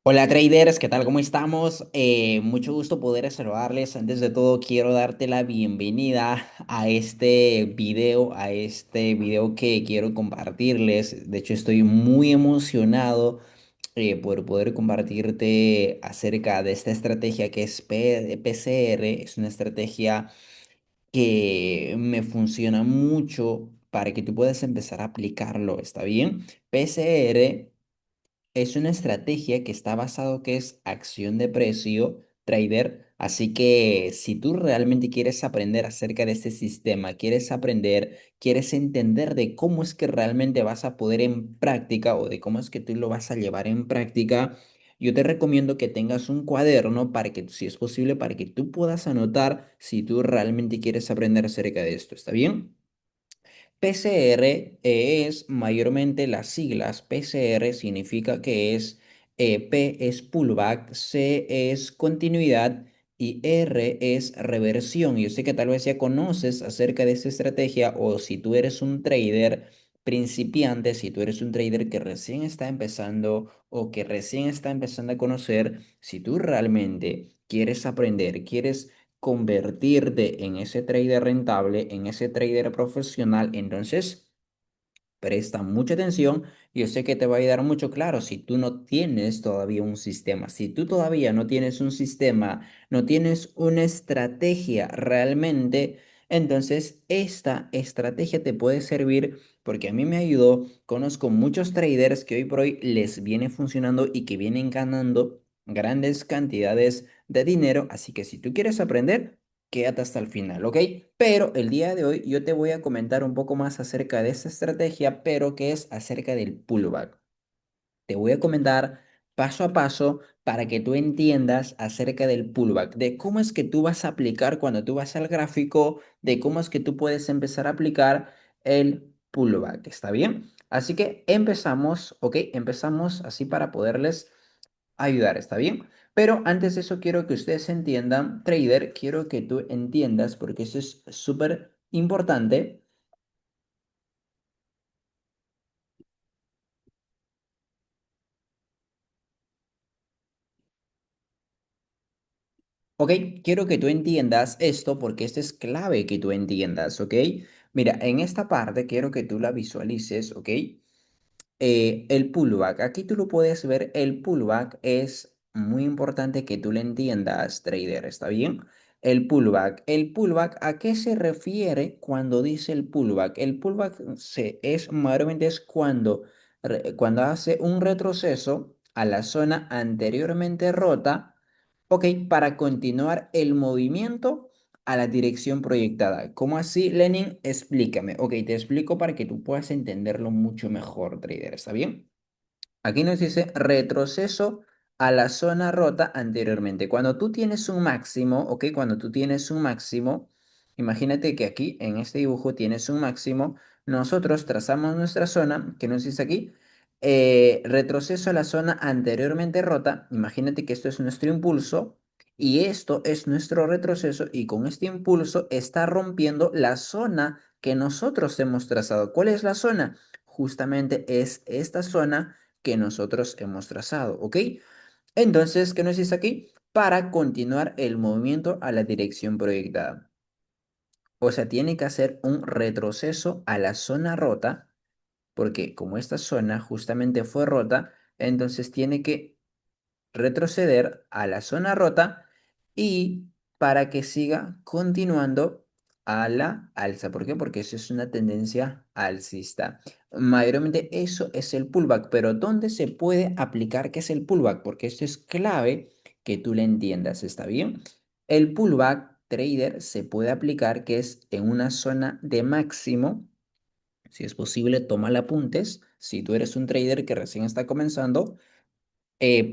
Hola traders, ¿qué tal? ¿Cómo estamos? Mucho gusto poder saludarles. Antes de todo, quiero darte la bienvenida a este video que quiero compartirles. De hecho, estoy muy emocionado por poder compartirte acerca de esta estrategia que es PCR. Es una estrategia que me funciona mucho para que tú puedas empezar a aplicarlo. ¿Está bien? PCR es una estrategia que está basado que es acción de precio, trader. Así que si tú realmente quieres aprender acerca de este sistema, quieres aprender, quieres entender de cómo es que realmente vas a poder en práctica o de cómo es que tú lo vas a llevar en práctica, yo te recomiendo que tengas un cuaderno para que, si es posible, para que tú puedas anotar si tú realmente quieres aprender acerca de esto. ¿Está bien? PCR es mayormente las siglas. PCR significa que es P es pullback, C es continuidad y R es reversión. Yo sé que tal vez ya conoces acerca de esta estrategia o si tú eres un trader principiante, si tú eres un trader que recién está empezando o que recién está empezando a conocer, si tú realmente quieres aprender, quieres convertirte en ese trader rentable, en ese trader profesional, entonces presta mucha atención. Yo sé que te va a ayudar mucho, claro, si tú no tienes todavía un sistema, si tú todavía no tienes un sistema, no tienes una estrategia realmente, entonces esta estrategia te puede servir porque a mí me ayudó. Conozco muchos traders que hoy por hoy les viene funcionando y que vienen ganando grandes cantidades de dinero. Así que si tú quieres aprender, quédate hasta el final, ¿ok? Pero el día de hoy yo te voy a comentar un poco más acerca de esta estrategia, pero que es acerca del pullback. Te voy a comentar paso a paso para que tú entiendas acerca del pullback, de cómo es que tú vas a aplicar cuando tú vas al gráfico, de cómo es que tú puedes empezar a aplicar el pullback. ¿Está bien? Así que empezamos, ¿ok? Empezamos así para poderles ayudar, ¿está bien? Pero antes de eso quiero que ustedes entiendan, trader, quiero que tú entiendas, porque eso es súper importante. Ok, quiero que tú entiendas esto porque esto es clave que tú entiendas, ¿ok? Mira, en esta parte quiero que tú la visualices, ¿ok? El pullback, aquí tú lo puedes ver, el pullback es muy importante que tú lo entiendas, trader, ¿está bien? El pullback, ¿a qué se refiere cuando dice el pullback? El pullback mayormente es cuando hace un retroceso a la zona anteriormente rota, ok, para continuar el movimiento a la dirección proyectada. ¿Cómo así, Lenin? Explícame. Ok, te explico para que tú puedas entenderlo mucho mejor, trader. ¿Está bien? Aquí nos dice retroceso a la zona rota anteriormente. Cuando tú tienes un máximo, ok, cuando tú tienes un máximo, imagínate que aquí en este dibujo tienes un máximo. Nosotros trazamos nuestra zona, que nos dice aquí, retroceso a la zona anteriormente rota. Imagínate que esto es nuestro impulso y esto es nuestro retroceso y con este impulso está rompiendo la zona que nosotros hemos trazado. ¿Cuál es la zona? Justamente es esta zona que nosotros hemos trazado, ¿ok? Entonces, ¿qué nos dice aquí? Para continuar el movimiento a la dirección proyectada. O sea, tiene que hacer un retroceso a la zona rota, porque como esta zona justamente fue rota, entonces tiene que retroceder a la zona rota y para que siga continuando a la alza. ¿Por qué? Porque eso es una tendencia alcista. Mayormente eso es el pullback, pero ¿dónde se puede aplicar qué es el pullback? Porque esto es clave que tú le entiendas, ¿está bien? El pullback trader se puede aplicar que es en una zona de máximo. Si es posible, toma apuntes. Si tú eres un trader que recién está comenzando,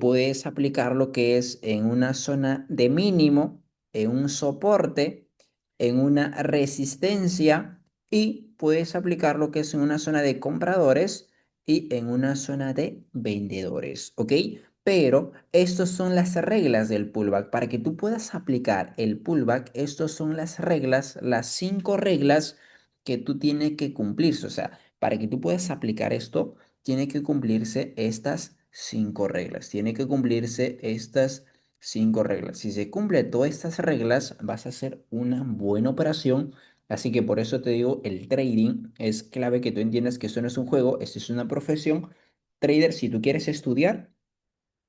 puedes aplicar lo que es en una zona de mínimo, en un soporte, en una resistencia y puedes aplicar lo que es en una zona de compradores y en una zona de vendedores, ¿ok? Pero estas son las reglas del pullback. Para que tú puedas aplicar el pullback, estas son las reglas, las 5 reglas que tú tienes que cumplir. O sea, para que tú puedas aplicar esto, tiene que cumplirse estas cinco reglas. Tiene que cumplirse estas cinco reglas. Si se cumple todas estas reglas, vas a hacer una buena operación. Así que por eso te digo, el trading es clave que tú entiendas que esto no es un juego, esto es una profesión. Trader, si tú quieres estudiar,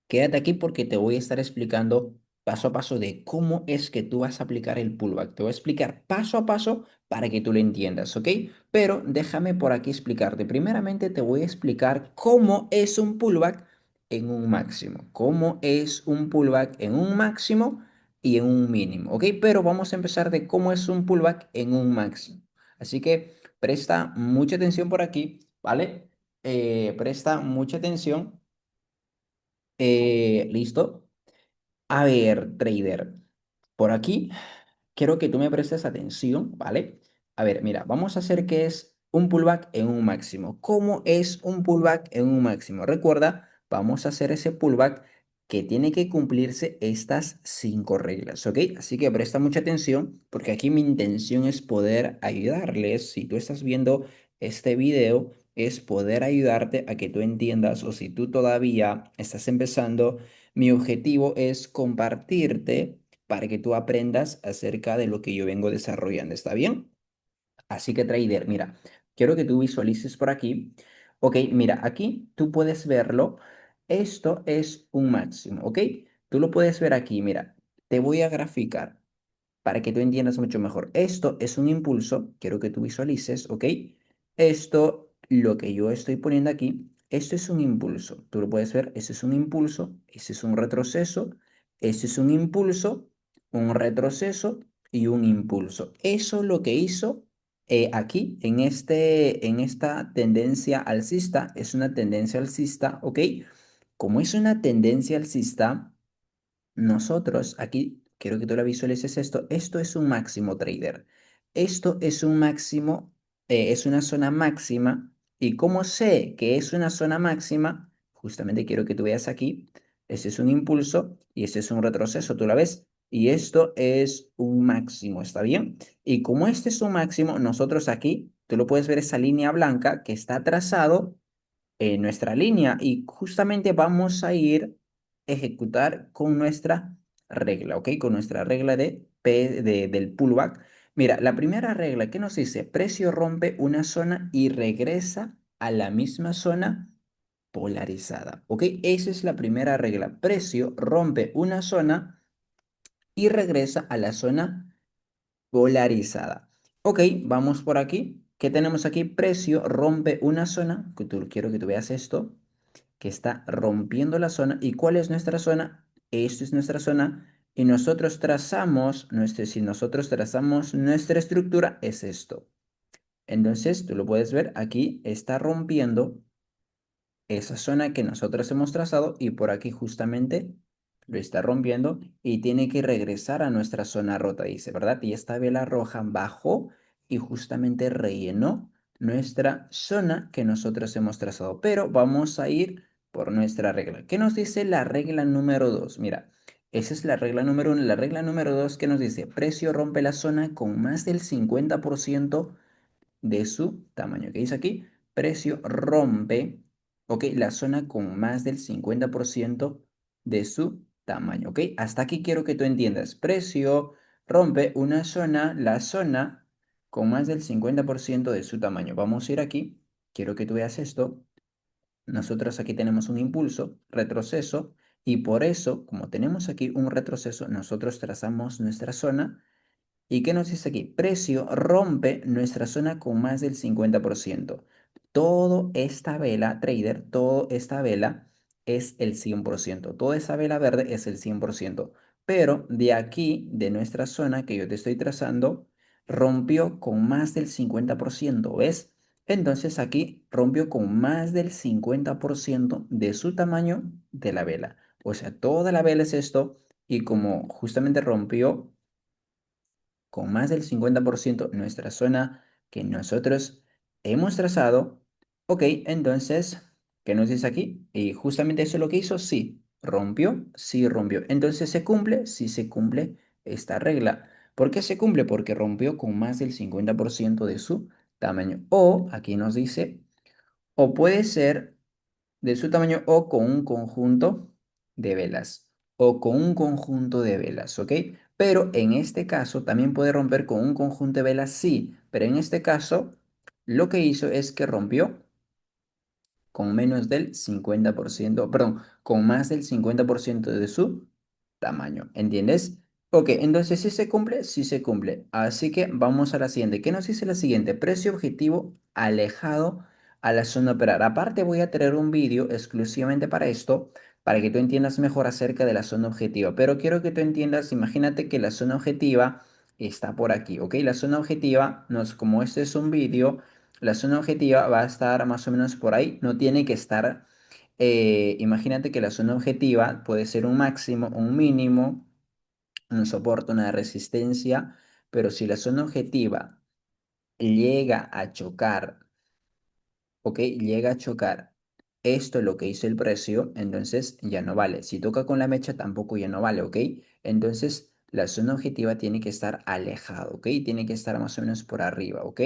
quédate aquí porque te voy a estar explicando paso a paso de cómo es que tú vas a aplicar el pullback. Te voy a explicar paso a paso para que tú lo entiendas, ¿ok? Pero déjame por aquí explicarte. Primeramente te voy a explicar cómo es un pullback en un máximo. Cómo es un pullback en un máximo y en un mínimo, ¿ok? Pero vamos a empezar de cómo es un pullback en un máximo. Así que presta mucha atención por aquí, ¿vale? Presta mucha atención. ¿Listo? A ver, trader, por aquí quiero que tú me prestes atención, ¿vale? A ver, mira, vamos a hacer que es un pullback en un máximo. ¿Cómo es un pullback en un máximo? Recuerda, vamos a hacer ese pullback que tiene que cumplirse estas cinco reglas, ¿ok? Así que presta mucha atención porque aquí mi intención es poder ayudarles. Si tú estás viendo este video, es poder ayudarte a que tú entiendas o si tú todavía estás empezando, mi objetivo es compartirte para que tú aprendas acerca de lo que yo vengo desarrollando. ¿Está bien? Así que trader, mira, quiero que tú visualices por aquí. Ok, mira, aquí tú puedes verlo. Esto es un máximo, ¿ok? Tú lo puedes ver aquí, mira, te voy a graficar para que tú entiendas mucho mejor. Esto es un impulso, quiero que tú visualices, ¿ok? Esto, lo que yo estoy poniendo aquí, esto es un impulso. Tú lo puedes ver, ese es un impulso, ese es un retroceso, ese es un impulso, un retroceso y un impulso. Eso lo que hizo aquí en esta tendencia alcista, es una tendencia alcista, ¿ok? Como es una tendencia alcista, nosotros aquí, quiero que tú la visualices esto, esto es un máximo trader. Esto es un máximo, es una zona máxima. ¿Y cómo sé que es una zona máxima? Justamente quiero que tú veas aquí, este es un impulso y este es un retroceso, ¿tú la ves? Y esto es un máximo, ¿está bien? Y como este es un máximo, nosotros aquí, tú lo puedes ver esa línea blanca que está trazado nuestra línea y justamente vamos a ir a ejecutar con nuestra regla, ¿ok? Con nuestra regla del pullback. Mira, la primera regla que nos dice, precio rompe una zona y regresa a la misma zona polarizada, ¿ok? Esa es la primera regla. Precio rompe una zona y regresa a la zona polarizada. Ok, vamos por aquí. ¿Qué tenemos aquí? Precio rompe una zona, quiero que tú veas esto, que está rompiendo la zona. ¿Y cuál es nuestra zona? Esto es nuestra zona. Y nosotros trazamos, si nosotros trazamos nuestra estructura, es esto. Entonces, tú lo puedes ver, aquí está rompiendo esa zona que nosotros hemos trazado y por aquí justamente lo está rompiendo y tiene que regresar a nuestra zona rota, dice, ¿verdad? Y esta vela roja bajó y justamente rellenó nuestra zona que nosotros hemos trazado. Pero vamos a ir por nuestra regla. ¿Qué nos dice la regla número 2? Mira, esa es la regla número 1. La regla número 2 que nos dice, precio rompe la zona con más del 50% de su tamaño. ¿Qué dice aquí? Precio rompe, ok, la zona con más del 50% de su tamaño, ok. Hasta aquí quiero que tú entiendas. Precio rompe una zona, la zona con más del 50% de su tamaño. Vamos a ir aquí. Quiero que tú veas esto. Nosotros aquí tenemos un impulso, retroceso, y por eso, como tenemos aquí un retroceso, nosotros trazamos nuestra zona. ¿Y qué nos dice aquí? Precio rompe nuestra zona con más del 50%. Todo esta vela, trader, toda esta vela es el 100%. Toda esa vela verde es el 100%. Pero de aquí, de nuestra zona que yo te estoy trazando, rompió con más del 50%. ¿Ves? Entonces aquí rompió con más del 50% de su tamaño de la vela. O sea, toda la vela es esto. Y como justamente rompió con más del 50% nuestra zona que nosotros hemos trazado. Ok, entonces, ¿qué nos dice aquí? Y justamente eso es lo que hizo, sí, rompió, sí rompió. Entonces, ¿se cumple? Sí se cumple esta regla. ¿Por qué se cumple? Porque rompió con más del 50% de su tamaño. O, aquí nos dice, o puede ser de su tamaño o con un conjunto de velas. O con un conjunto de velas, ¿ok? Pero en este caso también puede romper con un conjunto de velas, sí. Pero en este caso lo que hizo es que rompió con menos del 50%, perdón, con más del 50% de su tamaño, ¿entiendes? Ok, entonces si se cumple, sí se cumple. Así que vamos a la siguiente. ¿Qué nos dice la siguiente? Precio objetivo alejado a la zona operar. Aparte voy a traer un vídeo exclusivamente para esto, para que tú entiendas mejor acerca de la zona objetiva. Pero quiero que tú entiendas, imagínate que la zona objetiva está por aquí, ¿ok? La zona objetiva, como este es un vídeo, la zona objetiva va a estar más o menos por ahí, no tiene que estar, imagínate que la zona objetiva puede ser un máximo, un mínimo, un soporte, una resistencia, pero si la zona objetiva llega a chocar, ¿ok? Llega a chocar. Esto es lo que hizo el precio, entonces ya no vale. Si toca con la mecha, tampoco ya no vale, ¿ok? Entonces la zona objetiva tiene que estar alejado, ¿ok? Tiene que estar más o menos por arriba, ¿ok?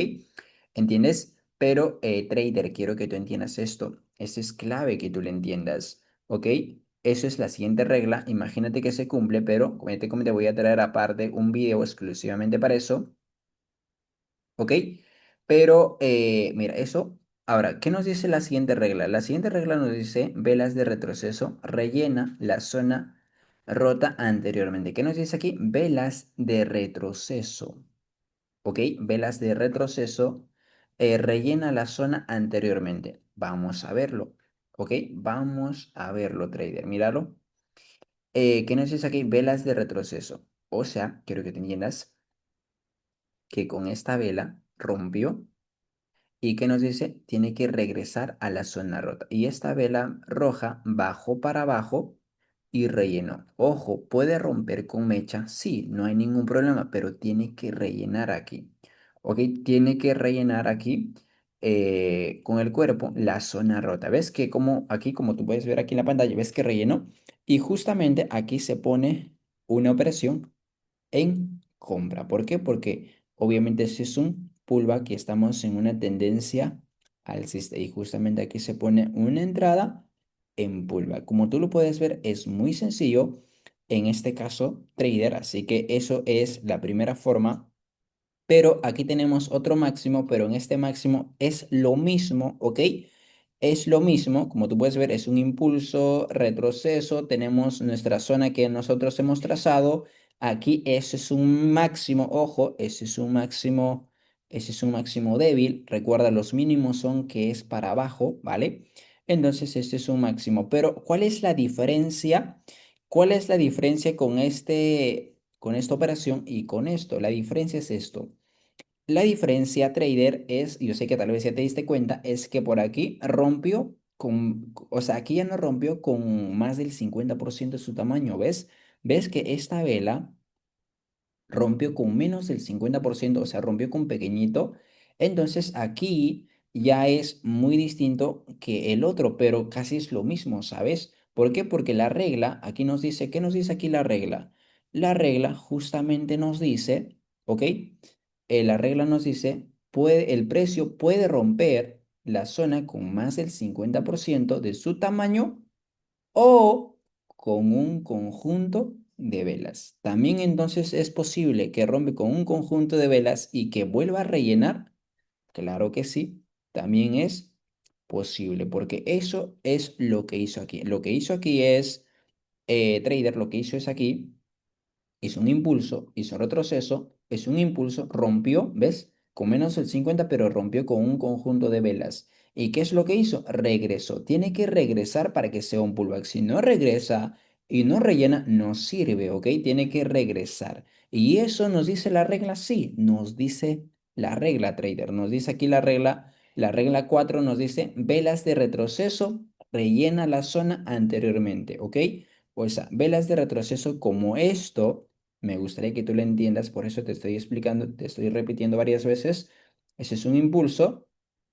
¿Entiendes? Pero, trader, quiero que tú entiendas esto. Esto es clave que tú lo entiendas, ¿ok? Eso es la siguiente regla. Imagínate que se cumple, pero como te voy a traer aparte un video exclusivamente para eso. ¿Ok? Pero mira, eso. Ahora, ¿qué nos dice la siguiente regla? La siguiente regla nos dice velas de retroceso, rellena la zona rota anteriormente. ¿Qué nos dice aquí? Velas de retroceso. ¿Ok? Velas de retroceso, rellena la zona anteriormente. Vamos a verlo. ¿Ok? Vamos a verlo, trader. Míralo. ¿Qué nos dice aquí? Velas de retroceso. O sea, quiero que te entiendas que con esta vela rompió. ¿Y qué nos dice? Tiene que regresar a la zona rota. Y esta vela roja bajó para abajo y rellenó. Ojo, ¿puede romper con mecha? Sí, no hay ningún problema, pero tiene que rellenar aquí. ¿Ok? Tiene que rellenar aquí con el cuerpo la zona rota. ¿Ves que como aquí, como tú puedes ver aquí en la pantalla, ves que rellenó? Y justamente aquí se pone una operación en compra. ¿Por qué? Porque obviamente ese es un pullback y estamos en una tendencia alcista y justamente aquí se pone una entrada en pullback. Como tú lo puedes ver, es muy sencillo en este caso trader, así que eso es la primera forma. Pero aquí tenemos otro máximo, pero en este máximo es lo mismo, ¿ok? Es lo mismo, como tú puedes ver, es un impulso, retroceso, tenemos nuestra zona que nosotros hemos trazado. Aquí ese es un máximo, ojo, ese es un máximo débil. Recuerda, los mínimos son que es para abajo, ¿vale? Entonces este es un máximo. Pero ¿cuál es la diferencia? ¿Cuál es la diferencia con esta operación y con esto? La diferencia es esto. La diferencia, trader, es, yo sé que tal vez ya te diste cuenta, es que por aquí rompió o sea, aquí ya no rompió con más del 50% de su tamaño, ¿ves? ¿Ves que esta vela rompió con menos del 50%, o sea, rompió con pequeñito? Entonces aquí ya es muy distinto que el otro, pero casi es lo mismo, ¿sabes? ¿Por qué? Porque la regla, aquí nos dice, ¿qué nos dice aquí la regla? La regla justamente nos dice, ¿ok? La regla nos dice, el precio puede romper la zona con más del 50% de su tamaño o con un conjunto de velas. También entonces es posible que rompe con un conjunto de velas y que vuelva a rellenar. Claro que sí, también es posible, porque eso es lo que hizo aquí. Lo que hizo aquí es, trader, lo que hizo es aquí hizo un impulso, hizo retroceso, es un impulso, rompió, ¿ves? Con menos del 50, pero rompió con un conjunto de velas. ¿Y qué es lo que hizo? Regresó. Tiene que regresar para que sea un pullback. Si no regresa y no rellena, no sirve, ¿ok? Tiene que regresar. ¿Y eso nos dice la regla? Sí, nos dice la regla, trader. Nos dice aquí la regla 4 nos dice velas de retroceso, rellena la zona anteriormente, ¿ok? O sea, velas de retroceso como esto me gustaría que tú lo entiendas, por eso te estoy explicando, te estoy repitiendo varias veces. Ese es un impulso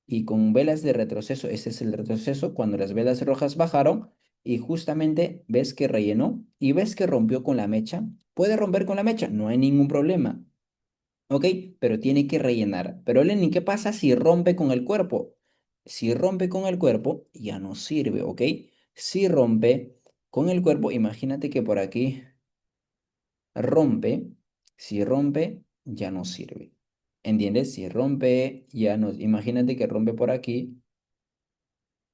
y con velas de retroceso, ese es el retroceso cuando las velas rojas bajaron y justamente ves que rellenó y ves que rompió con la mecha. Puede romper con la mecha, no hay ningún problema. ¿Ok? Pero tiene que rellenar. Pero Lenny, ¿qué pasa si rompe con el cuerpo? Si rompe con el cuerpo, ya no sirve, ¿ok? Si rompe con el cuerpo, imagínate que por aquí rompe, si rompe, ya no sirve. ¿Entiendes? Si rompe, ya no, imagínate que rompe por aquí,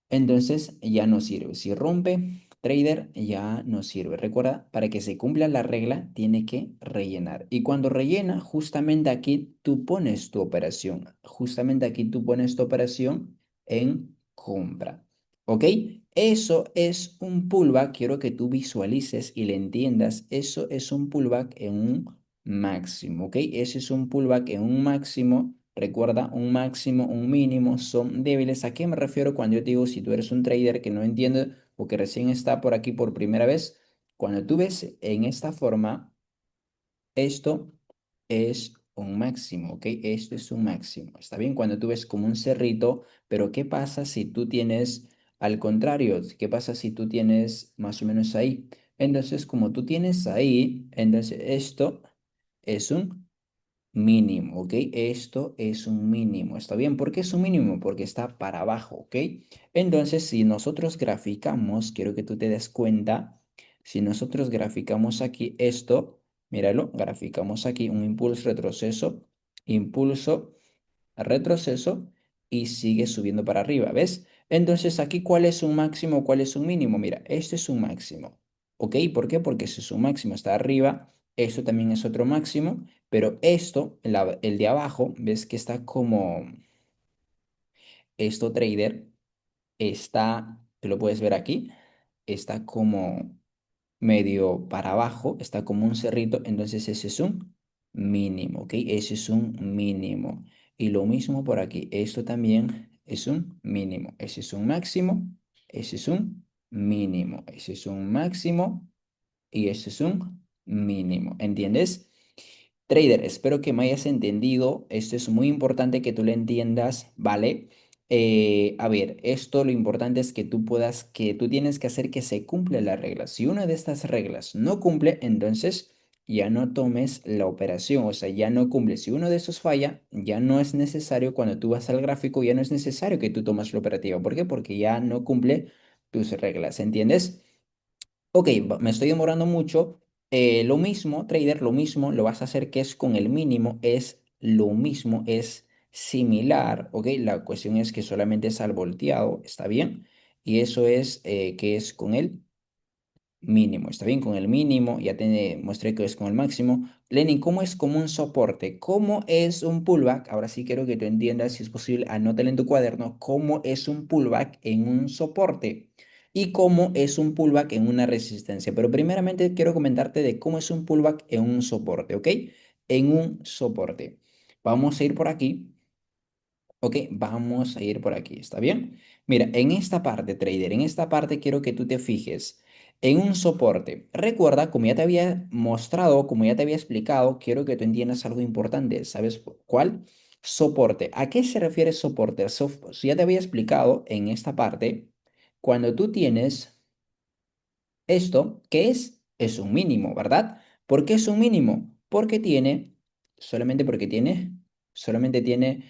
entonces ya no sirve. Si rompe, trader, ya no sirve. Recuerda, para que se cumpla la regla, tiene que rellenar. Y cuando rellena, justamente aquí tú pones tu operación. Justamente aquí tú pones tu operación en compra. ¿Ok? Eso es un pullback. Quiero que tú visualices y le entiendas. Eso es un pullback en un máximo. ¿Ok? Ese es un pullback en un máximo. Recuerda, un máximo, un mínimo son débiles. ¿A qué me refiero cuando yo te digo si tú eres un trader que no entiende o que recién está por aquí por primera vez? Cuando tú ves en esta forma, esto es un máximo, ¿ok? Esto es un máximo. Está bien cuando tú ves como un cerrito, pero ¿qué pasa si tú tienes al contrario? ¿Qué pasa si tú tienes más o menos ahí? Entonces, como tú tienes ahí, entonces esto es un mínimo, ¿ok? Esto es un mínimo, ¿está bien? ¿Por qué es un mínimo? Porque está para abajo, ¿ok? Entonces, si nosotros graficamos, quiero que tú te des cuenta, si nosotros graficamos aquí esto, míralo, graficamos aquí un impulso, retroceso y sigue subiendo para arriba, ¿ves? Entonces, aquí, ¿cuál es un máximo? ¿Cuál es un mínimo? Mira, este es un máximo, ¿ok? ¿Por qué? Porque ese es un máximo, está arriba, esto también es otro máximo, pero esto, el de abajo, ves que está como, esto trader, está, tú lo puedes ver aquí, está como medio para abajo, está como un cerrito, entonces ese es un mínimo, ¿ok? Ese es un mínimo. Y lo mismo por aquí, esto también es un mínimo, ese es un máximo, ese es un mínimo, ese es un máximo y ese es un mínimo, ¿entiendes? Trader, espero que me hayas entendido. Esto es muy importante que tú lo entiendas, ¿vale? A ver, esto lo importante es que tú puedas, que tú tienes que hacer que se cumpla la regla. Si una de estas reglas no cumple, entonces ya no tomes la operación, o sea, ya no cumple. Si uno de esos falla, ya no es necesario, cuando tú vas al gráfico, ya no es necesario que tú tomes la operativa. ¿Por qué? Porque ya no cumple tus reglas, ¿entiendes? Ok, me estoy demorando mucho. Lo mismo, trader, lo mismo lo vas a hacer que es con el mínimo, es lo mismo, es similar, ok. La cuestión es que solamente es al volteado, ¿está bien? Y eso es que es con el mínimo, ¿está bien? Con el mínimo, ya te mostré que es con el máximo. Lenny, ¿cómo es como un soporte? ¿Cómo es un pullback? Ahora sí quiero que tú entiendas, si es posible, anótalo en tu cuaderno, cómo es un pullback en un soporte y cómo es un pullback en una resistencia. Pero primeramente quiero comentarte de cómo es un pullback en un soporte, ¿ok? En un soporte. Vamos a ir por aquí. Ok, vamos a ir por aquí, ¿está bien? Mira, en esta parte, trader, en esta parte quiero que tú te fijes en un soporte. Recuerda, como ya te había mostrado, como ya te había explicado, quiero que tú entiendas algo importante. ¿Sabes cuál? Soporte. ¿A qué se refiere soporte? Ya te había explicado en esta parte, cuando tú tienes esto, ¿qué es? Es un mínimo, ¿verdad? ¿Por qué es un mínimo? Porque tiene, solamente tiene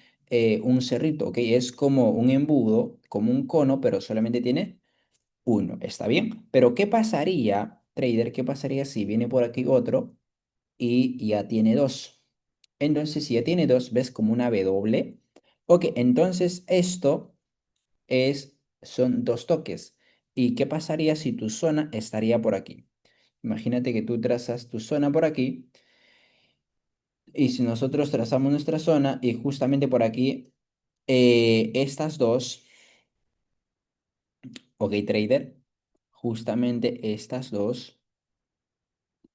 un cerrito, ¿ok? Es como un embudo, como un cono, pero solamente tiene uno, ¿está bien? Pero ¿qué pasaría, trader? ¿Qué pasaría si viene por aquí otro y ya tiene dos? Entonces, si ya tiene dos, ¿ves como una W? Ok, entonces esto son dos toques. ¿Y qué pasaría si tu zona estaría por aquí? Imagínate que tú trazas tu zona por aquí y si nosotros trazamos nuestra zona y justamente por aquí, estas dos, ok, trader, justamente estas dos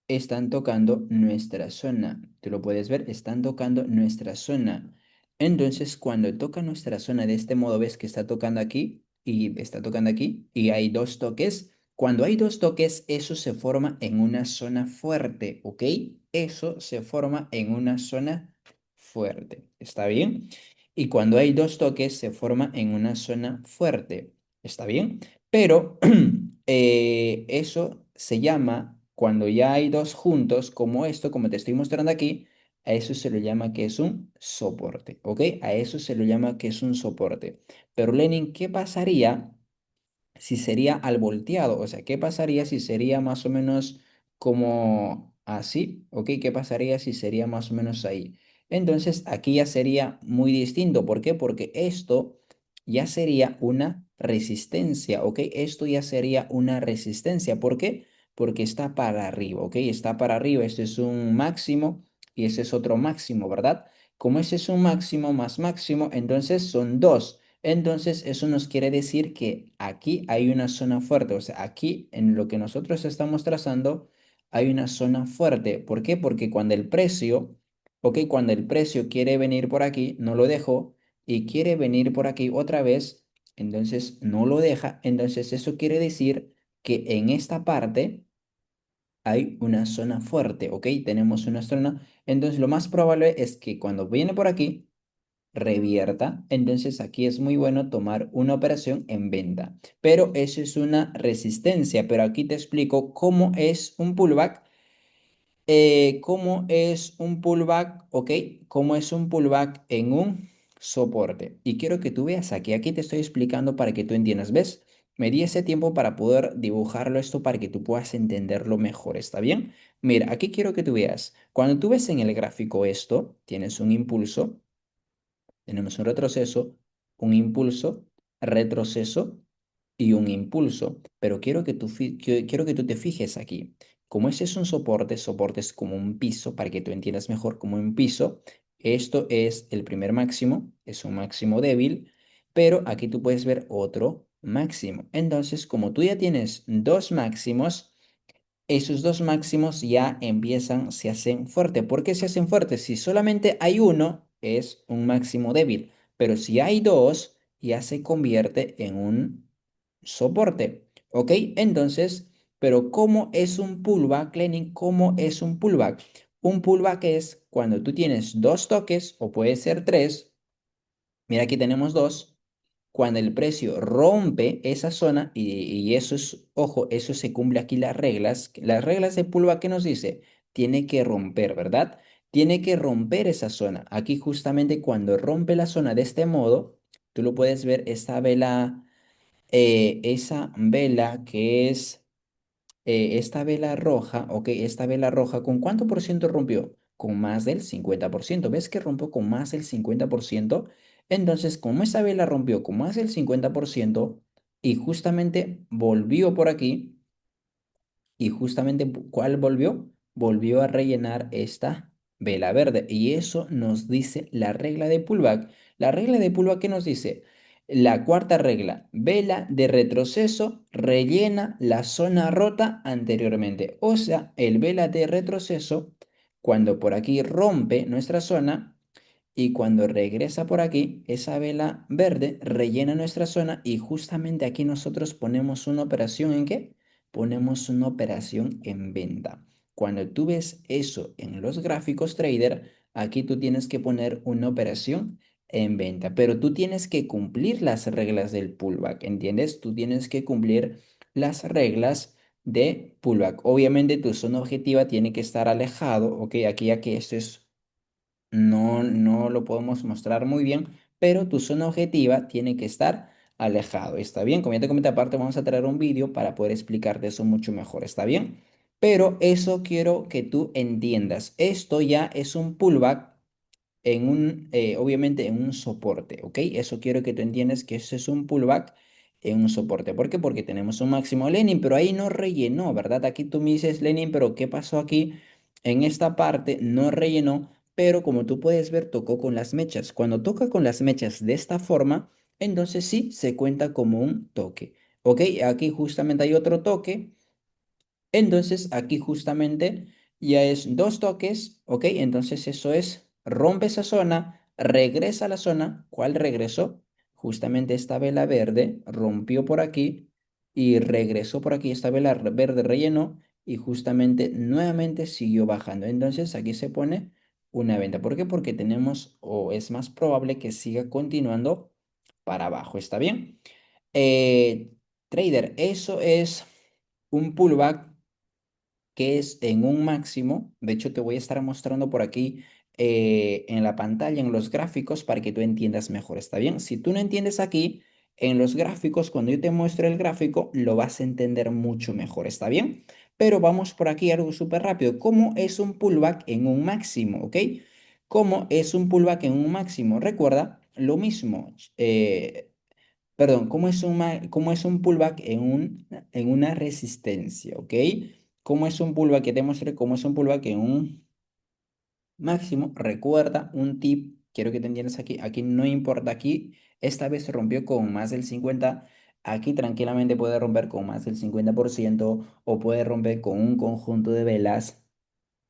están tocando nuestra zona. Tú lo puedes ver, están tocando nuestra zona. Entonces, cuando toca nuestra zona de este modo, ves que está tocando aquí y está tocando aquí y hay dos toques. Cuando hay dos toques, eso se forma en una zona fuerte, ¿ok? Eso se forma en una zona fuerte. ¿Está bien? Y cuando hay dos toques, se forma en una zona fuerte. ¿Está bien? Pero eso se llama, cuando ya hay dos juntos, como esto, como te estoy mostrando aquí, a eso se le llama que es un soporte, ¿ok? A eso se le llama que es un soporte. Pero Lenin, ¿qué pasaría si sería al volteado? O sea, ¿qué pasaría si sería más o menos como así? ¿Ok? ¿Qué pasaría si sería más o menos ahí? Entonces, aquí ya sería muy distinto. ¿Por qué? Porque esto ya sería una resistencia, ¿ok? Esto ya sería una resistencia. ¿Por qué? Porque está para arriba, ¿ok? Está para arriba. Este es un máximo y ese es otro máximo, ¿verdad? Como ese es un máximo más máximo, entonces son dos. Entonces, eso nos quiere decir que aquí hay una zona fuerte, o sea, aquí en lo que nosotros estamos trazando hay una zona fuerte. ¿Por qué? Porque cuando el precio, ok, cuando el precio quiere venir por aquí, no lo dejó, y quiere venir por aquí otra vez, entonces no lo deja. Entonces, eso quiere decir que en esta parte hay una zona fuerte, ok, tenemos una zona. Entonces, lo más probable es que cuando viene por aquí, revierta. Entonces aquí es muy bueno tomar una operación en venta. Pero eso es una resistencia. Pero aquí te explico cómo es un pullback. Cómo es un pullback, ¿ok? Cómo es un pullback en un soporte. Y quiero que tú veas aquí. Aquí te estoy explicando para que tú entiendas. ¿Ves? Me di ese tiempo para poder dibujarlo esto para que tú puedas entenderlo mejor. ¿Está bien? Mira, aquí quiero que tú veas. Cuando tú ves en el gráfico esto, tienes un impulso. Tenemos un retroceso, un impulso, retroceso y un impulso. Pero quiero que tú te fijes aquí. Como ese es un soporte, soporte es como un piso, para que tú entiendas mejor como un piso. Esto es el primer máximo, es un máximo débil, pero aquí tú puedes ver otro máximo. Entonces, como tú ya tienes dos máximos, esos dos máximos ya empiezan, se hacen fuertes. ¿Por qué se hacen fuertes? Si solamente hay uno, es un máximo débil, pero si hay dos, ya se convierte en un soporte. ¿Ok? Entonces, pero ¿cómo es un pullback, Lenin? ¿Cómo es un pullback? Un pullback es cuando tú tienes dos toques, o puede ser tres. Mira, aquí tenemos dos. Cuando el precio rompe esa zona, y eso es, ojo, eso se cumple aquí las reglas. Las reglas de pullback que nos dice, tiene que romper, ¿verdad? Tiene que romper esa zona. Aquí justamente cuando rompe la zona de este modo, tú lo puedes ver, esa vela que es esta vela roja, ok, esta vela roja, ¿con cuánto por ciento rompió? Con más del 50%. ¿Ves que rompió con más del 50%? Entonces, como esa vela rompió con más del 50% y justamente volvió por aquí, y justamente, ¿cuál volvió? Volvió a rellenar esta vela verde. Y eso nos dice la regla de pullback. La regla de pullback, ¿qué nos dice? La cuarta regla, vela de retroceso rellena la zona rota anteriormente. O sea, el vela de retroceso, cuando por aquí rompe nuestra zona, y cuando regresa por aquí, esa vela verde rellena nuestra zona, y justamente aquí nosotros ponemos una operación ¿en qué? Ponemos una operación en venta. Cuando tú ves eso en los gráficos trader, aquí tú tienes que poner una operación en venta, pero tú tienes que cumplir las reglas del pullback, ¿entiendes? Tú tienes que cumplir las reglas de pullback. Obviamente tu zona objetiva tiene que estar alejado, ok, aquí ya que esto es no lo podemos mostrar muy bien, pero tu zona objetiva tiene que estar alejado. ¿Está bien? Como ya te comenté, aparte vamos a traer un vídeo para poder explicarte eso mucho mejor. ¿Está bien? Pero eso quiero que tú entiendas. Esto ya es un pullback obviamente en un soporte, ¿ok? Eso quiero que tú entiendas que eso es un pullback en un soporte. ¿Por qué? Porque tenemos un máximo Lenin, pero ahí no rellenó, ¿verdad? Aquí tú me dices, Lenin, pero ¿qué pasó aquí? En esta parte no rellenó, pero como tú puedes ver, tocó con las mechas. Cuando toca con las mechas de esta forma, entonces sí se cuenta como un toque, ¿ok? Aquí justamente hay otro toque. Entonces aquí justamente ya es dos toques, ¿ok? Entonces eso es, rompe esa zona, regresa a la zona. ¿Cuál regresó? Justamente esta vela verde rompió por aquí y regresó por aquí. Esta vela verde rellenó y justamente nuevamente siguió bajando. Entonces aquí se pone una venta. ¿Por qué? Porque tenemos, o es más probable que siga continuando para abajo. ¿Está bien? Eh, Trader, eso es un pullback que es en un máximo. De hecho, te voy a estar mostrando por aquí en la pantalla, en los gráficos, para que tú entiendas mejor, ¿está bien? Si tú no entiendes aquí, en los gráficos, cuando yo te muestre el gráfico, lo vas a entender mucho mejor, ¿está bien? Pero vamos por aquí algo súper rápido. ¿Cómo es un pullback en un máximo? ¿Ok? ¿Cómo es un pullback en un máximo? Recuerda lo mismo. Perdón, cómo es un pullback en una resistencia? ¿Ok? ¿Cómo es un pullback? Que te muestre cómo es un pullback en un máximo. Recuerda un tip, quiero que te entiendas aquí. Aquí no importa, aquí esta vez rompió con más del 50. Aquí tranquilamente puede romper con más del 50% o puede romper con un conjunto de velas.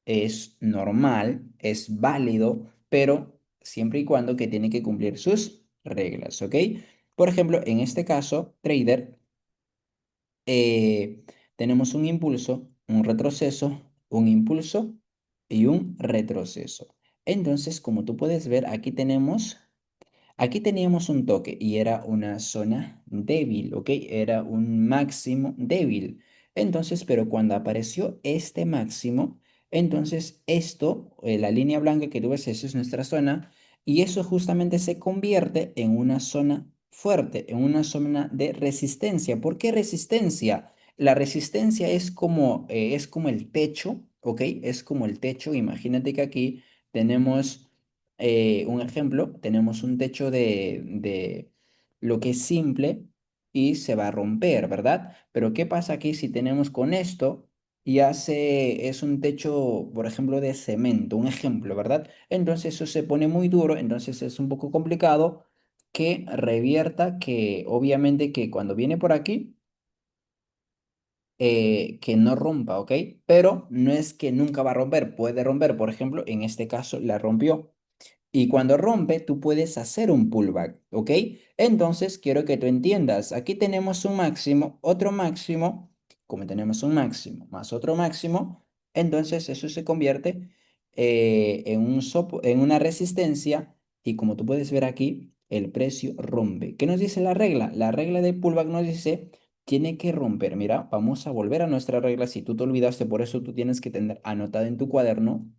Es normal, es válido, pero siempre y cuando que tiene que cumplir sus reglas, ¿ok? Por ejemplo, en este caso, trader, tenemos un impulso, un retroceso, un impulso y un retroceso. Entonces, como tú puedes ver, aquí teníamos un toque y era una zona débil, ¿ok? Era un máximo débil. Entonces, pero cuando apareció este máximo, entonces esto, la línea blanca que tú ves, esa es nuestra zona, y eso justamente se convierte en una zona fuerte, en una zona de resistencia. ¿Por qué resistencia? La resistencia es como el techo, ¿ok? Es como el techo. Imagínate que aquí tenemos un ejemplo, tenemos un techo de lo que es simple y se va a romper, ¿verdad? Pero ¿qué pasa aquí si tenemos con esto y es un techo, por ejemplo, de cemento, un ejemplo, ¿verdad? Entonces eso se pone muy duro, entonces es un poco complicado que revierta, que obviamente que cuando viene por aquí, que no rompa, ¿ok? Pero no es que nunca va a romper, puede romper, por ejemplo, en este caso la rompió. Y cuando rompe, tú puedes hacer un pullback, ¿ok? Entonces, quiero que tú entiendas, aquí tenemos un máximo, otro máximo, como tenemos un máximo más otro máximo, entonces eso se convierte en una resistencia y como tú puedes ver aquí, el precio rompe. ¿Qué nos dice la regla? La regla de pullback nos dice, tiene que romper. Mira, vamos a volver a nuestra regla. Si tú te olvidaste, por eso tú tienes que tener anotada en tu cuaderno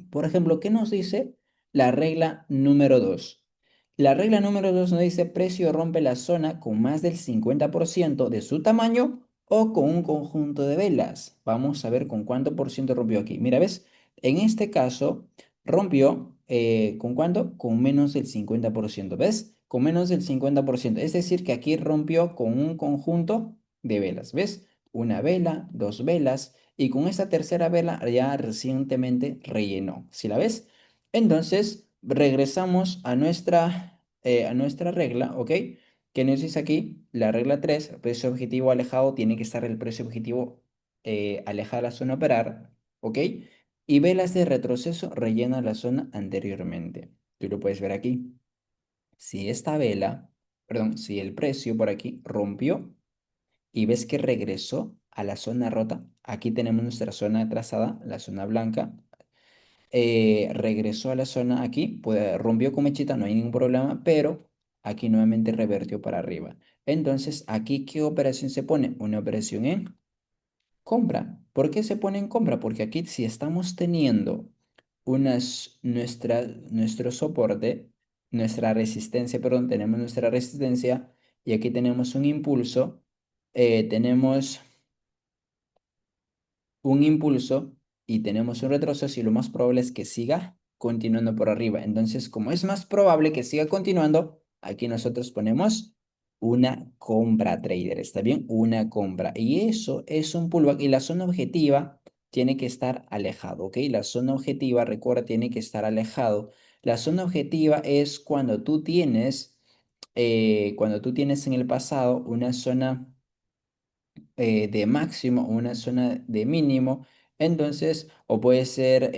por ejemplo, ¿qué nos dice la regla número 2? La regla número 2 nos dice precio rompe la zona con más del 50% de su tamaño o con un conjunto de velas. Vamos a ver con cuánto por ciento rompió aquí. Mira, ¿ves? En este caso rompió ¿con cuánto? Con menos del 50%. ¿Ves? Con menos del 50%. Es decir, que aquí rompió con un conjunto de velas. ¿Ves? Una vela, dos velas y con esta tercera vela ya recientemente rellenó. ¿Sí la ves? Entonces, regresamos a nuestra regla, ¿ok? ¿Qué nos dice aquí? La regla 3 el precio objetivo alejado, tiene que estar el precio objetivo alejada de la zona a operar, ¿ok? Y velas de retroceso rellena la zona anteriormente. Tú lo puedes ver aquí. Si esta vela, perdón, si el precio por aquí rompió, y ves que regresó a la zona rota. Aquí tenemos nuestra zona trazada, la zona blanca. Regresó a la zona aquí, pues rompió con mechita, no hay ningún problema, pero aquí nuevamente revertió para arriba. Entonces, aquí, ¿qué operación se pone? Una operación en compra. ¿Por qué se pone en compra? Porque aquí si estamos teniendo nuestro soporte, nuestra resistencia, perdón, tenemos nuestra resistencia y aquí tenemos un impulso, tenemos un impulso y tenemos un retroceso y lo más probable es que siga continuando por arriba. Entonces, como es más probable que siga continuando, aquí nosotros ponemos una compra trader, ¿está bien? Una compra. Y eso es un pullback y la zona objetiva tiene que estar alejado, ¿ok? La zona objetiva, recuerda, tiene que estar alejado. La zona objetiva es cuando tú tienes en el pasado una zona de máximo o una zona de mínimo, entonces, o puede ser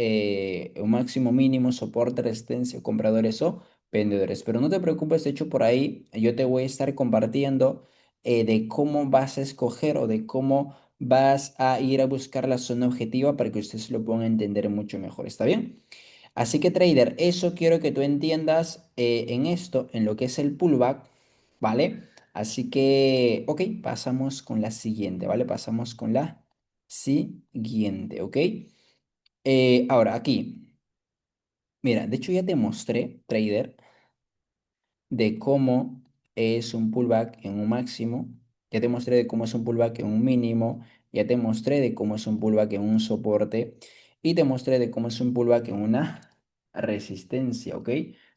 un máximo mínimo, soporte, resistencia, compradores o vendedores. Pero no te preocupes, de hecho, por ahí yo te voy a estar compartiendo de cómo vas a escoger o de cómo vas a ir a buscar la zona objetiva para que ustedes lo puedan entender mucho mejor. ¿Está bien? Así que trader, eso quiero que tú entiendas en esto, en lo que es el pullback, ¿vale? Así que, ok, pasamos con la siguiente, ¿vale? Pasamos con la siguiente, ¿ok? Ahora, aquí. Mira, de hecho ya te mostré, trader, de cómo es un pullback en un máximo, ya te mostré de cómo es un pullback en un mínimo, ya te mostré de cómo es un pullback en un soporte y te mostré de cómo es un pullback en una resistencia, ¿ok?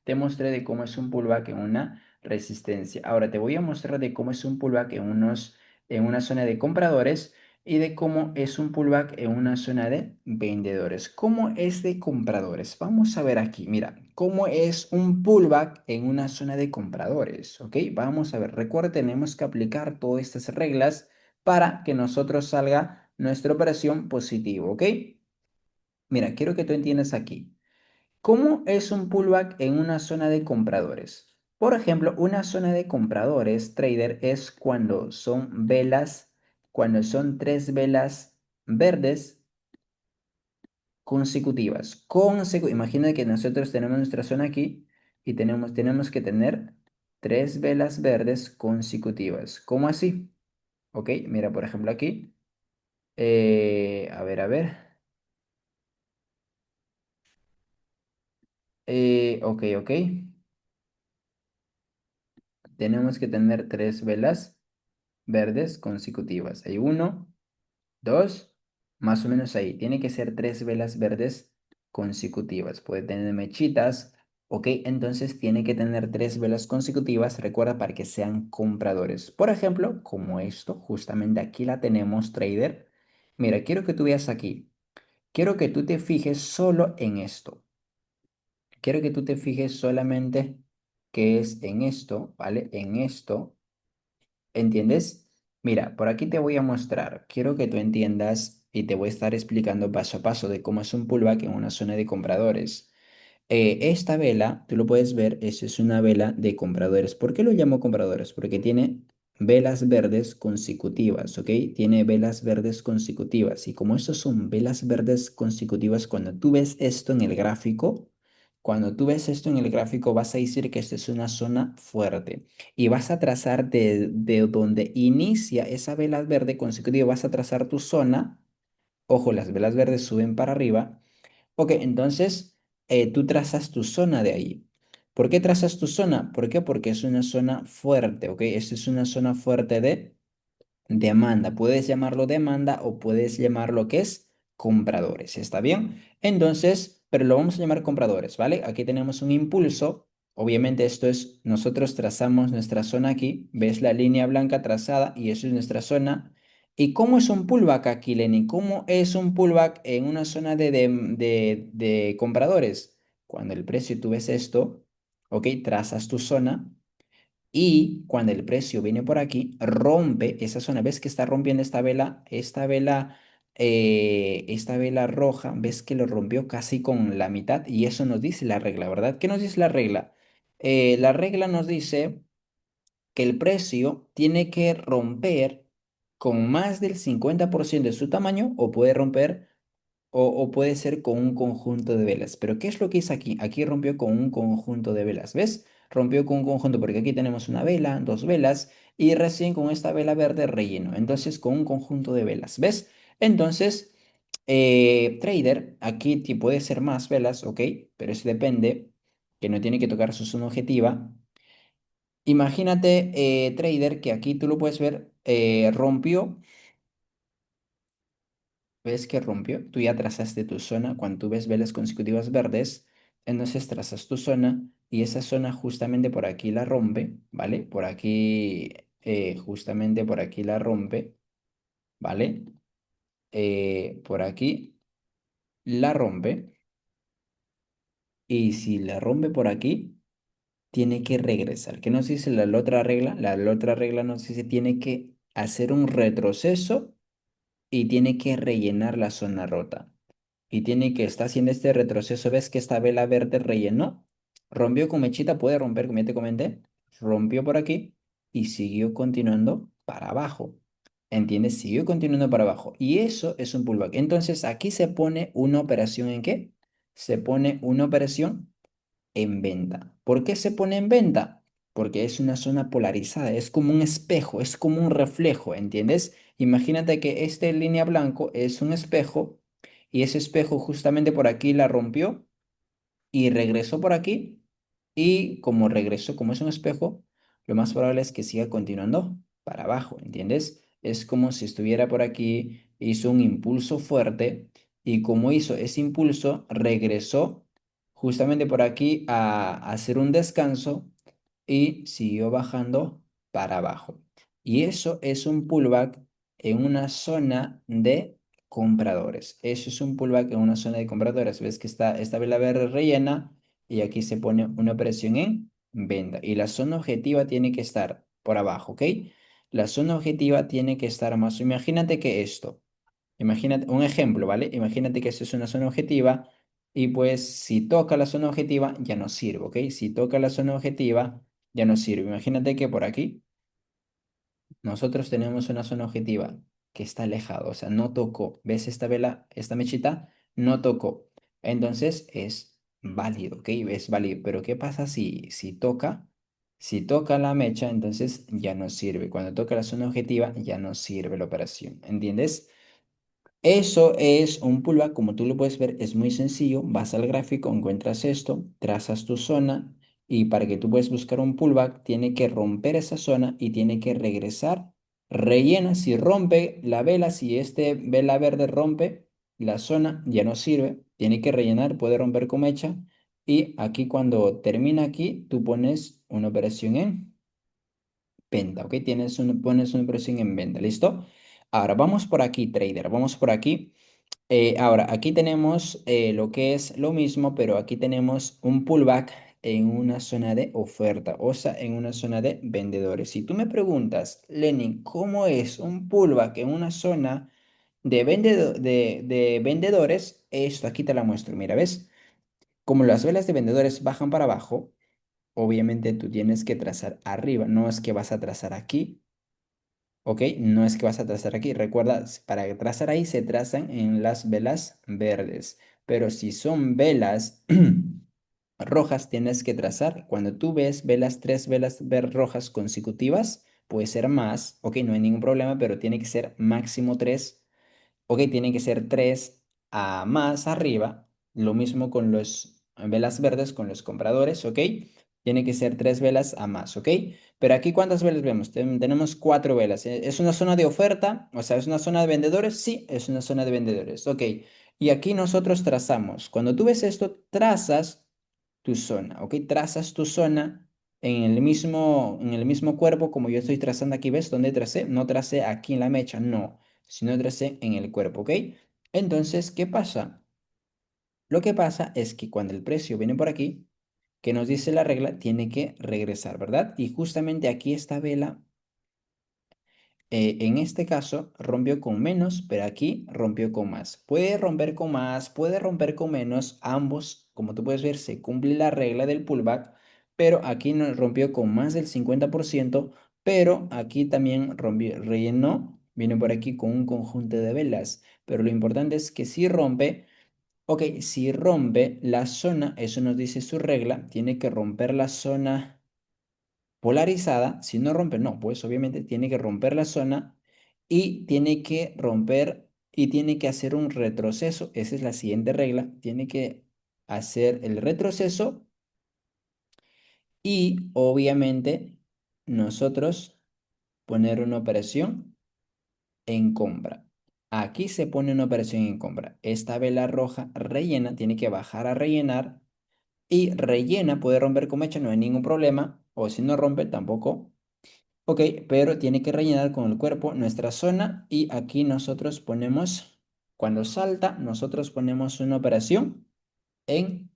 Te mostré de cómo es un pullback en una resistencia. Ahora te voy a mostrar de cómo es un pullback en una zona de compradores y de cómo es un pullback en una zona de vendedores. ¿Cómo es de compradores? Vamos a ver aquí, mira, cómo es un pullback en una zona de compradores, ¿ok? Vamos a ver, recuerda, tenemos que aplicar todas estas reglas para que nosotros salga nuestra operación positivo, ¿ok? Mira, quiero que tú entiendas aquí. ¿Cómo es un pullback en una zona de compradores? Por ejemplo, una zona de compradores, trader, es cuando son tres velas verdes consecutivas. Imagina que nosotros tenemos nuestra zona aquí y tenemos que tener tres velas verdes consecutivas. ¿Cómo así? Ok, mira, por ejemplo aquí. A ver. Ok. Tenemos que tener tres velas verdes consecutivas. Hay uno, dos, más o menos ahí. Tiene que ser tres velas verdes consecutivas. Puede tener mechitas. Ok, entonces tiene que tener tres velas consecutivas. Recuerda para que sean compradores. Por ejemplo, como esto, justamente aquí la tenemos, trader. Mira, quiero que tú veas aquí. Quiero que tú te fijes solo en esto. Quiero que tú te fijes solamente que es en esto, ¿vale? En esto. ¿Entiendes? Mira, por aquí te voy a mostrar. Quiero que tú entiendas y te voy a estar explicando paso a paso de cómo es un pullback en una zona de compradores. Esta vela, tú lo puedes ver, es una vela de compradores. ¿Por qué lo llamo compradores? Porque tiene velas verdes consecutivas, ¿ok? Tiene velas verdes consecutivas. Y como estos son velas verdes consecutivas, cuando tú ves esto en el gráfico, vas a decir que esta es una zona fuerte y vas a trazar de donde inicia esa vela verde consecutiva, vas a trazar tu zona. Ojo, las velas verdes suben para arriba. Ok, entonces tú trazas tu zona de ahí. ¿Por qué trazas tu zona? ¿Por qué? Porque es una zona fuerte, ¿ok? Esta es una zona fuerte de demanda. Puedes llamarlo demanda o puedes llamarlo que es compradores. ¿Está bien? Entonces, pero lo vamos a llamar compradores, ¿vale? Aquí tenemos un impulso. Obviamente esto es, nosotros trazamos nuestra zona aquí. ¿Ves la línea blanca trazada? Y eso es nuestra zona. ¿Y cómo es un pullback aquí, Lenny? ¿Cómo es un pullback en una zona de compradores? Cuando el precio, tú ves esto, ¿ok? Trazas tu zona. Y cuando el precio viene por aquí, rompe esa zona. ¿Ves que está rompiendo esta vela roja? ¿Ves que lo rompió casi con la mitad? Y eso nos dice la regla, ¿verdad? ¿Qué nos dice la regla? La regla nos dice que el precio tiene que romper con más del 50% de su tamaño o puede romper o puede ser con un conjunto de velas. Pero ¿qué es lo que hizo aquí? Aquí rompió con un conjunto de velas. ¿Ves? Rompió con un conjunto porque aquí tenemos una vela, dos velas y recién con esta vela verde relleno. Entonces con un conjunto de velas. ¿Ves? Entonces, trader, aquí puede ser más velas, ¿ok? Pero eso depende, que no tiene que tocar su zona objetiva. Imagínate, trader, que aquí tú lo puedes ver, rompió. ¿Ves que rompió? Tú ya trazaste tu zona. Cuando tú ves velas consecutivas verdes, entonces trazas tu zona y esa zona justamente por aquí la rompe, ¿vale? Por aquí, justamente por aquí la rompe, ¿vale? Por aquí la rompe y si la rompe por aquí, tiene que regresar. ¿Qué nos dice la otra regla? La otra regla nos dice tiene que hacer un retroceso y tiene que rellenar la zona rota. Y tiene que estar haciendo este retroceso. ¿Ves que esta vela verde rellenó? Rompió con mechita, puede romper, como ya te comenté. Rompió por aquí y siguió continuando para abajo. ¿Entiendes? Siguió continuando para abajo. Y eso es un pullback. Entonces aquí se pone una operación ¿en qué? Se pone una operación en venta. ¿Por qué se pone en venta? Porque es una zona polarizada, es como un espejo, es como un reflejo, ¿entiendes? Imagínate que esta línea blanco es un espejo y ese espejo justamente por aquí la rompió y regresó por aquí. Y como regresó, como es un espejo, lo más probable es que siga continuando para abajo, ¿entiendes? Es como si estuviera por aquí, hizo un impulso fuerte y como hizo ese impulso, regresó justamente por aquí a hacer un descanso y siguió bajando para abajo. Y eso es un pullback en una zona de compradores. Eso es un pullback en una zona de compradores. Ves que está esta vela verde rellena y aquí se pone una operación en venta. Y la zona objetiva tiene que estar por abajo, ¿ok? La zona objetiva tiene que estar más. Imagínate que esto. Imagínate un ejemplo, ¿vale? Imagínate que esto es una zona objetiva y pues si toca la zona objetiva ya no sirve, ¿ok? Si toca la zona objetiva ya no sirve. Imagínate que por aquí nosotros tenemos una zona objetiva que está alejado, o sea, no tocó. ¿Ves esta vela, esta mechita? No tocó. Entonces es válido, ¿ok? Es válido. Pero ¿qué pasa si toca? Si toca la mecha, entonces ya no sirve. Cuando toca la zona objetiva, ya no sirve la operación. ¿Entiendes? Eso es un pullback, como tú lo puedes ver, es muy sencillo. Vas al gráfico, encuentras esto, trazas tu zona y para que tú puedas buscar un pullback, tiene que romper esa zona y tiene que regresar. Rellena, si rompe la vela, si este vela verde rompe la zona, ya no sirve. Tiene que rellenar, puede romper con mecha. Y aquí cuando termina aquí, tú pones una operación en venta, ¿ok? Pones una operación en venta, ¿listo? Ahora vamos por aquí, trader, vamos por aquí. Ahora, aquí tenemos lo que es lo mismo, pero aquí tenemos un pullback en una zona de oferta, o sea, en una zona de vendedores. Si tú me preguntas, Lenin, ¿cómo es un pullback en una zona de vendedores? Esto aquí te la muestro. Mira, ¿ves? Como las velas de vendedores bajan para abajo, obviamente tú tienes que trazar arriba. No es que vas a trazar aquí. ¿Ok? No es que vas a trazar aquí. Recuerda, para trazar ahí se trazan en las velas verdes. Pero si son velas rojas, tienes que trazar. Cuando tú ves velas, tres velas rojas consecutivas, puede ser más. Ok, no hay ningún problema, pero tiene que ser máximo tres. Ok, tiene que ser 3 a más arriba. Lo mismo con los velas verdes, con los compradores, ¿ok? Tiene que ser 3 velas a más, ¿ok? Pero aquí, ¿cuántas velas vemos? Tenemos 4 velas. ¿Es una zona de oferta? O sea, ¿es una zona de vendedores? Sí, es una zona de vendedores, ¿ok? Y aquí nosotros trazamos. Cuando tú ves esto, trazas tu zona, ¿ok? Trazas tu zona en el mismo cuerpo como yo estoy trazando aquí, ¿ves? ¿Dónde tracé? No tracé aquí en la mecha, no, sino tracé en el cuerpo, ¿ok? Entonces, ¿qué pasa? Lo que pasa es que cuando el precio viene por aquí, que nos dice la regla, tiene que regresar, ¿verdad? Y justamente aquí esta vela en este caso rompió con menos, pero aquí rompió con más. Puede romper con más, puede romper con menos. Ambos, como tú puedes ver, se cumple la regla del pullback, pero aquí nos rompió con más del 50%, pero aquí también rompió, rellenó, viene por aquí con un conjunto de velas. Pero lo importante es que si rompe, ok, si rompe la zona, eso nos dice su regla, tiene que romper la zona polarizada. Si no rompe, no, pues obviamente tiene que romper la zona y tiene que romper y tiene que hacer un retroceso. Esa es la siguiente regla. Tiene que hacer el retroceso y obviamente nosotros poner una operación en compra. Aquí se pone una operación en compra. Esta vela roja rellena, tiene que bajar a rellenar y rellena, puede romper con mecha, no hay ningún problema. O si no rompe, tampoco. Ok, pero tiene que rellenar con el cuerpo nuestra zona y aquí nosotros ponemos, cuando salta, nosotros ponemos una operación en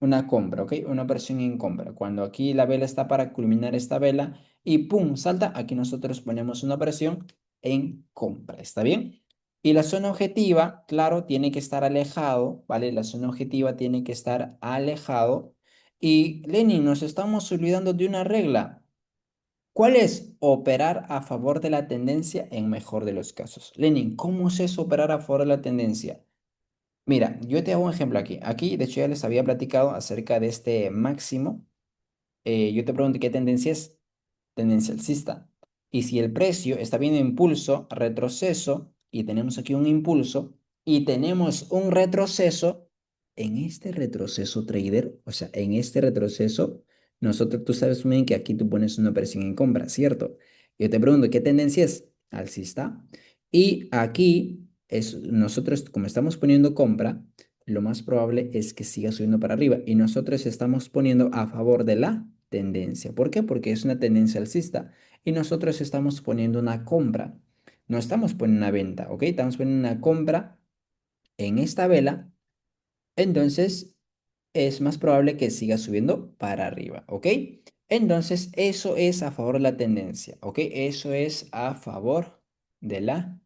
una compra, ¿ok? Una operación en compra. Cuando aquí la vela está para culminar esta vela y ¡pum! Salta, aquí nosotros ponemos una operación en compra, ¿está bien? Y la zona objetiva, claro, tiene que estar alejado, ¿vale? La zona objetiva tiene que estar alejado. Y Lenin, nos estamos olvidando de una regla. ¿Cuál es operar a favor de la tendencia en mejor de los casos? Lenin, ¿cómo es eso operar a favor de la tendencia? Mira, yo te hago un ejemplo aquí. Aquí, de hecho, ya les había platicado acerca de este máximo. Yo te pregunto qué tendencia es. Tendencia alcista. Y si el precio está viendo impulso, retroceso, y tenemos aquí un impulso, y tenemos un retroceso, en este retroceso trader, o sea, en este retroceso, nosotros, tú sabes muy bien que aquí tú pones una operación en compra, ¿cierto? Yo te pregunto, ¿qué tendencia es? Alcista. Y aquí nosotros, como estamos poniendo compra, lo más probable es que siga subiendo para arriba. Y nosotros estamos poniendo a favor de la tendencia. ¿Por qué? Porque es una tendencia alcista. Y nosotros estamos poniendo una compra. No estamos poniendo una venta, ¿ok? Estamos poniendo una compra en esta vela, entonces es más probable que siga subiendo para arriba, ¿ok? Entonces eso es a favor de la tendencia, ¿ok? Eso es a favor de la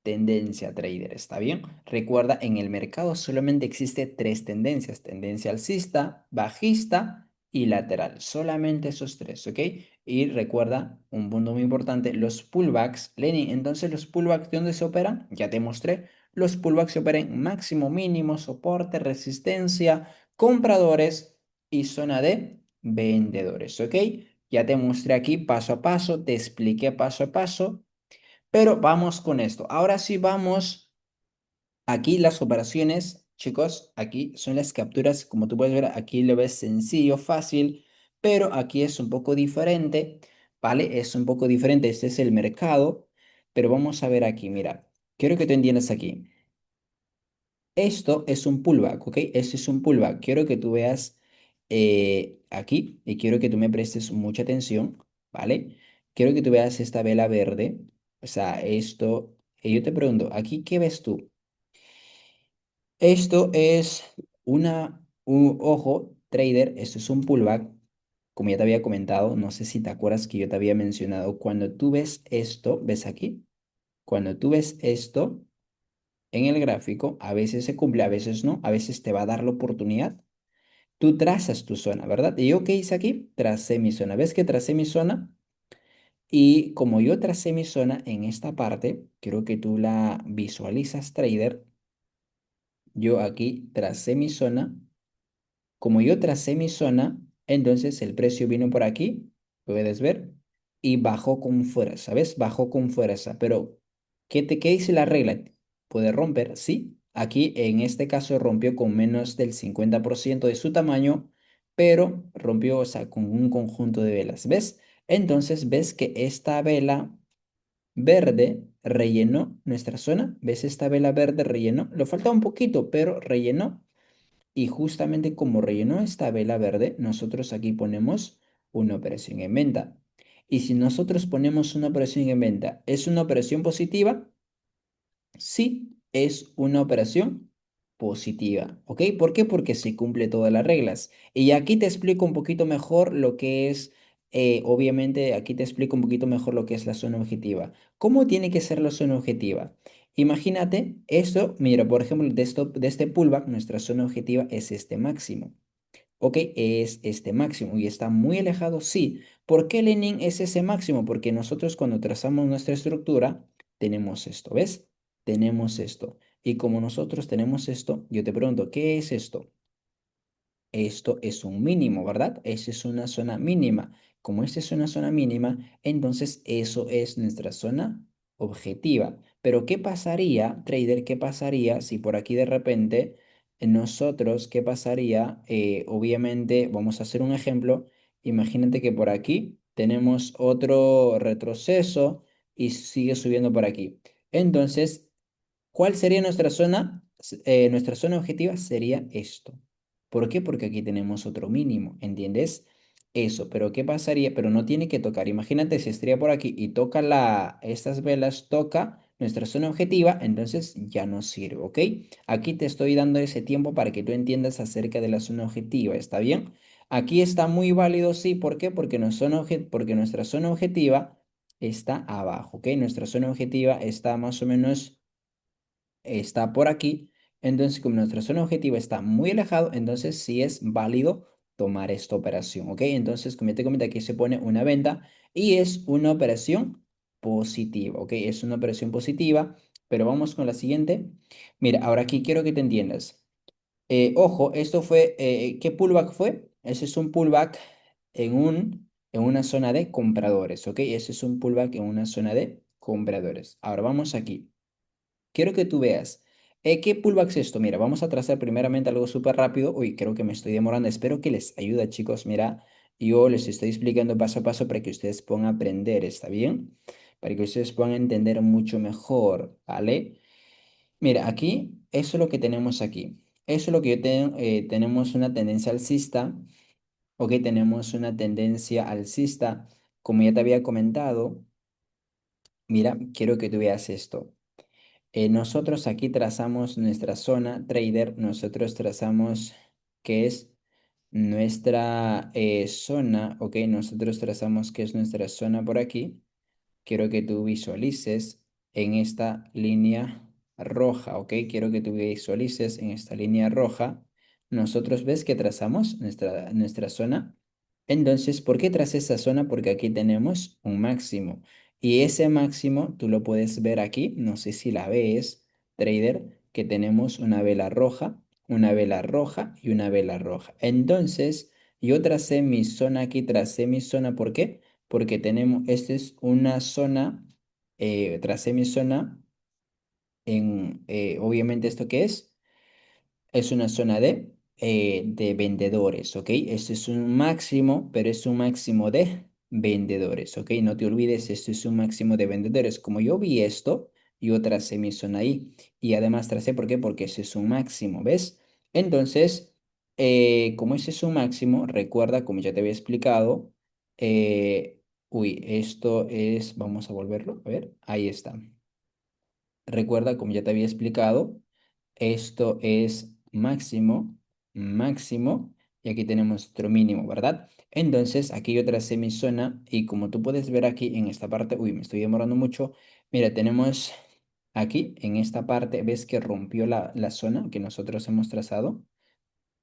tendencia trader, ¿está bien? Recuerda, en el mercado solamente existe tres tendencias: tendencia alcista, bajista y lateral. Solamente esos tres, ¿ok? Y recuerda, un punto muy importante, los pullbacks, Lenin. Entonces, los pullbacks, ¿de dónde se operan? Ya te mostré. Los pullbacks se operan en máximo, mínimo, soporte, resistencia, compradores y zona de vendedores, ¿ok? Ya te mostré aquí paso a paso, te expliqué paso a paso, pero vamos con esto. Ahora sí vamos. Aquí las operaciones, chicos, aquí son las capturas. Como tú puedes ver, aquí lo ves sencillo, fácil, pero aquí es un poco diferente, ¿vale? Es un poco diferente. Este es el mercado, pero vamos a ver aquí, mira. Quiero que tú entiendas aquí. Esto es un pullback, ¿ok? Este es un pullback. Quiero que tú veas aquí y quiero que tú me prestes mucha atención, ¿vale? Quiero que tú veas esta vela verde. O sea, esto, y yo te pregunto, ¿aquí qué ves tú? Esto es un ojo, trader, esto es un pullback, como ya te había comentado, no sé si te acuerdas que yo te había mencionado, cuando tú ves esto, ¿ves aquí? Cuando tú ves esto en el gráfico, a veces se cumple, a veces no, a veces te va a dar la oportunidad. Tú trazas tu zona, ¿verdad? ¿Y yo qué hice aquí? Tracé mi zona. ¿Ves que tracé mi zona? Y como yo tracé mi zona en esta parte, quiero que tú la visualizas, trader. Yo aquí tracé mi zona. Como yo tracé mi zona, entonces el precio vino por aquí, puedes ver, y bajó con fuerza, ¿ves? Bajó con fuerza, pero ¿qué dice la regla? ¿Puede romper? Sí. Aquí en este caso rompió con menos del 50% de su tamaño, pero rompió, o sea, con un conjunto de velas, ¿ves? Entonces ves que esta vela verde rellenó nuestra zona, ¿ves? Esta vela verde rellenó, le falta un poquito, pero rellenó. Y justamente como rellenó esta vela verde, nosotros aquí ponemos una operación en venta. Y si nosotros ponemos una operación en venta, ¿es una operación positiva? Sí, es una operación positiva, ¿ok? ¿Por qué? Porque se cumple todas las reglas. Y aquí te explico un poquito mejor lo que es, obviamente, aquí te explico un poquito mejor lo que es la zona objetiva. ¿Cómo tiene que ser la zona objetiva? Imagínate esto, mira, por ejemplo, de este pullback, nuestra zona objetiva es este máximo. Ok, es este máximo y está muy alejado, sí. ¿Por qué Lenin es ese máximo? Porque nosotros cuando trazamos nuestra estructura tenemos esto, ¿ves? Tenemos esto. Y como nosotros tenemos esto, yo te pregunto, ¿qué es esto? Esto es un mínimo, ¿verdad? Esa es una zona mínima. Como esta es una zona mínima, entonces eso es nuestra zona objetiva. Pero ¿qué pasaría, trader? ¿Qué pasaría si por aquí de repente nosotros, qué pasaría? Obviamente, vamos a hacer un ejemplo. Imagínate que por aquí tenemos otro retroceso y sigue subiendo por aquí. Entonces, ¿cuál sería nuestra zona? Nuestra zona objetiva sería esto. ¿Por qué? Porque aquí tenemos otro mínimo, ¿entiendes? Eso, pero ¿qué pasaría? Pero no tiene que tocar. Imagínate si estaría por aquí y toca estas velas, toca nuestra zona objetiva, entonces ya no sirve, ¿ok? Aquí te estoy dando ese tiempo para que tú entiendas acerca de la zona objetiva, ¿está bien? Aquí está muy válido, sí, ¿por qué? Porque nuestra zona objetiva está abajo, ¿ok? Nuestra zona objetiva está más o menos está por aquí. Entonces, como nuestra zona objetiva está muy alejado, entonces sí es válido tomar esta operación, ¿ok? Entonces, como ya te comenté, aquí se pone una venta y es una operación positiva, ¿ok? Es una operación positiva, pero vamos con la siguiente. Mira, ahora aquí quiero que te entiendas. Ojo, esto fue, ¿qué pullback fue? Ese es un pullback en una zona de compradores, ¿ok? Ese es un pullback en una zona de compradores. Ahora vamos aquí. Quiero que tú veas. ¿Qué pullback es esto? Mira, vamos a trazar primeramente algo súper rápido. Uy, creo que me estoy demorando. Espero que les ayude, chicos. Mira, yo les estoy explicando paso a paso para que ustedes puedan aprender, ¿está bien? Para que ustedes puedan entender mucho mejor, ¿vale? Mira, aquí, eso es lo que tenemos aquí. Eso es lo que yo tengo. Tenemos una tendencia alcista. Ok, tenemos una tendencia alcista. Como ya te había comentado, mira, quiero que tú veas esto. Nosotros aquí trazamos nuestra zona trader, nosotros trazamos qué es nuestra zona, ok, nosotros trazamos qué es nuestra zona por aquí. Quiero que tú visualices en esta línea roja, ok, quiero que tú visualices en esta línea roja. Nosotros ves que trazamos nuestra zona. Entonces, ¿por qué tras esa zona? Porque aquí tenemos un máximo. Y ese máximo tú lo puedes ver aquí, no sé si la ves, trader, que tenemos una vela roja y una vela roja. Entonces, yo tracé mi zona aquí, tracé mi zona, ¿por qué? Porque tenemos, esta es una zona, tracé mi zona en, obviamente, ¿esto qué es? Es una zona de vendedores, ¿ok? Este es un máximo, pero es un máximo de vendedores, ¿ok? No te olvides, esto es un máximo de vendedores. Como yo vi esto, yo tracé mi zona ahí. Y además tracé, ¿por qué? Porque ese es un máximo, ¿ves? Entonces, como ese es un máximo, recuerda, como ya te había explicado, esto es, vamos a volverlo, a ver, ahí está. Recuerda, como ya te había explicado, esto es máximo, máximo, y aquí tenemos nuestro mínimo, ¿verdad? Entonces, aquí yo tracé mi zona y como tú puedes ver aquí en esta parte, uy, me estoy demorando mucho. Mira, tenemos aquí en esta parte, ves que rompió la zona que nosotros hemos trazado,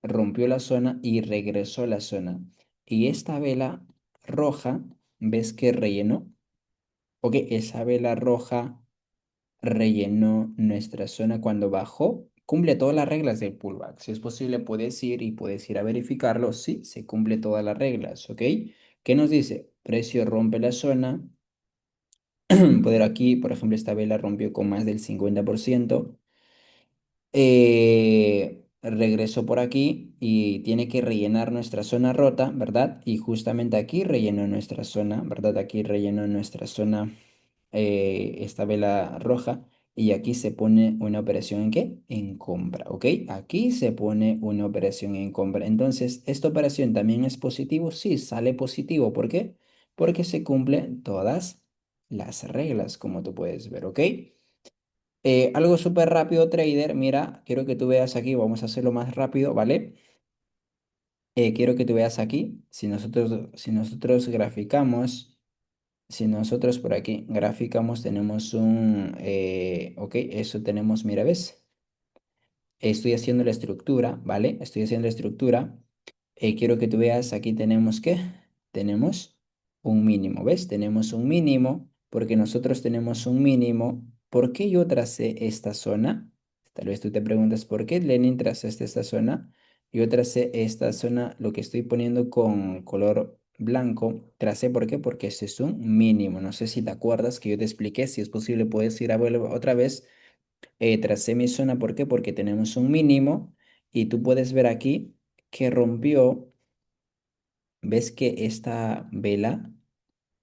rompió la zona y regresó la zona. Y esta vela roja, ves que rellenó, ok, esa vela roja rellenó nuestra zona cuando bajó. Cumple todas las reglas del pullback. Si es posible, puedes ir a verificarlo. Sí, se cumple todas las reglas, ¿ok? ¿Qué nos dice? Precio rompe la zona. Poder aquí, por ejemplo, esta vela rompió con más del 50%. Regresó por aquí y tiene que rellenar nuestra zona rota, ¿verdad? Y justamente aquí rellenó nuestra zona, ¿verdad? Aquí rellenó nuestra zona, esta vela roja, y aquí se pone una operación en qué? En compra, ¿ok? Aquí se pone una operación en compra. Entonces, ¿esta operación también es positivo? Sí, sale positivo. ¿Por qué? Porque se cumplen todas las reglas, como tú puedes ver, ¿ok? Algo súper rápido, trader. Mira, quiero que tú veas aquí, vamos a hacerlo más rápido, ¿vale? Quiero que tú veas aquí, si nosotros graficamos. Si nosotros por aquí graficamos, tenemos ok, eso tenemos, mira, ¿ves? Estoy haciendo la estructura, ¿vale? Estoy haciendo la estructura. Quiero que tú veas, aquí tenemos ¿qué? Tenemos un mínimo, ¿ves? Tenemos un mínimo, porque nosotros tenemos un mínimo. ¿Por qué yo tracé esta zona? Tal vez tú te preguntas, ¿por qué Lenin trazaste esta zona? Yo tracé esta zona, lo que estoy poniendo con color blanco, tracé, ¿por qué? Porque este es un mínimo. No sé si te acuerdas que yo te expliqué, si es posible puedes ir a verlo otra vez. Tracé mi zona, ¿por qué? Porque tenemos un mínimo y tú puedes ver aquí que rompió. ¿Ves que esta vela,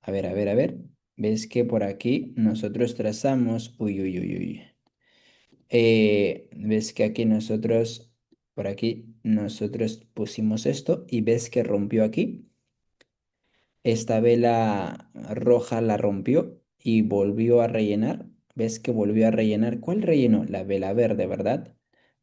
a ver, ves que por aquí nosotros trazamos, uy, uy, uy, uy, ves que aquí nosotros, por aquí nosotros pusimos esto y ves que rompió aquí? Esta vela roja la rompió y volvió a rellenar. ¿Ves que volvió a rellenar? ¿Cuál rellenó? La vela verde, ¿verdad?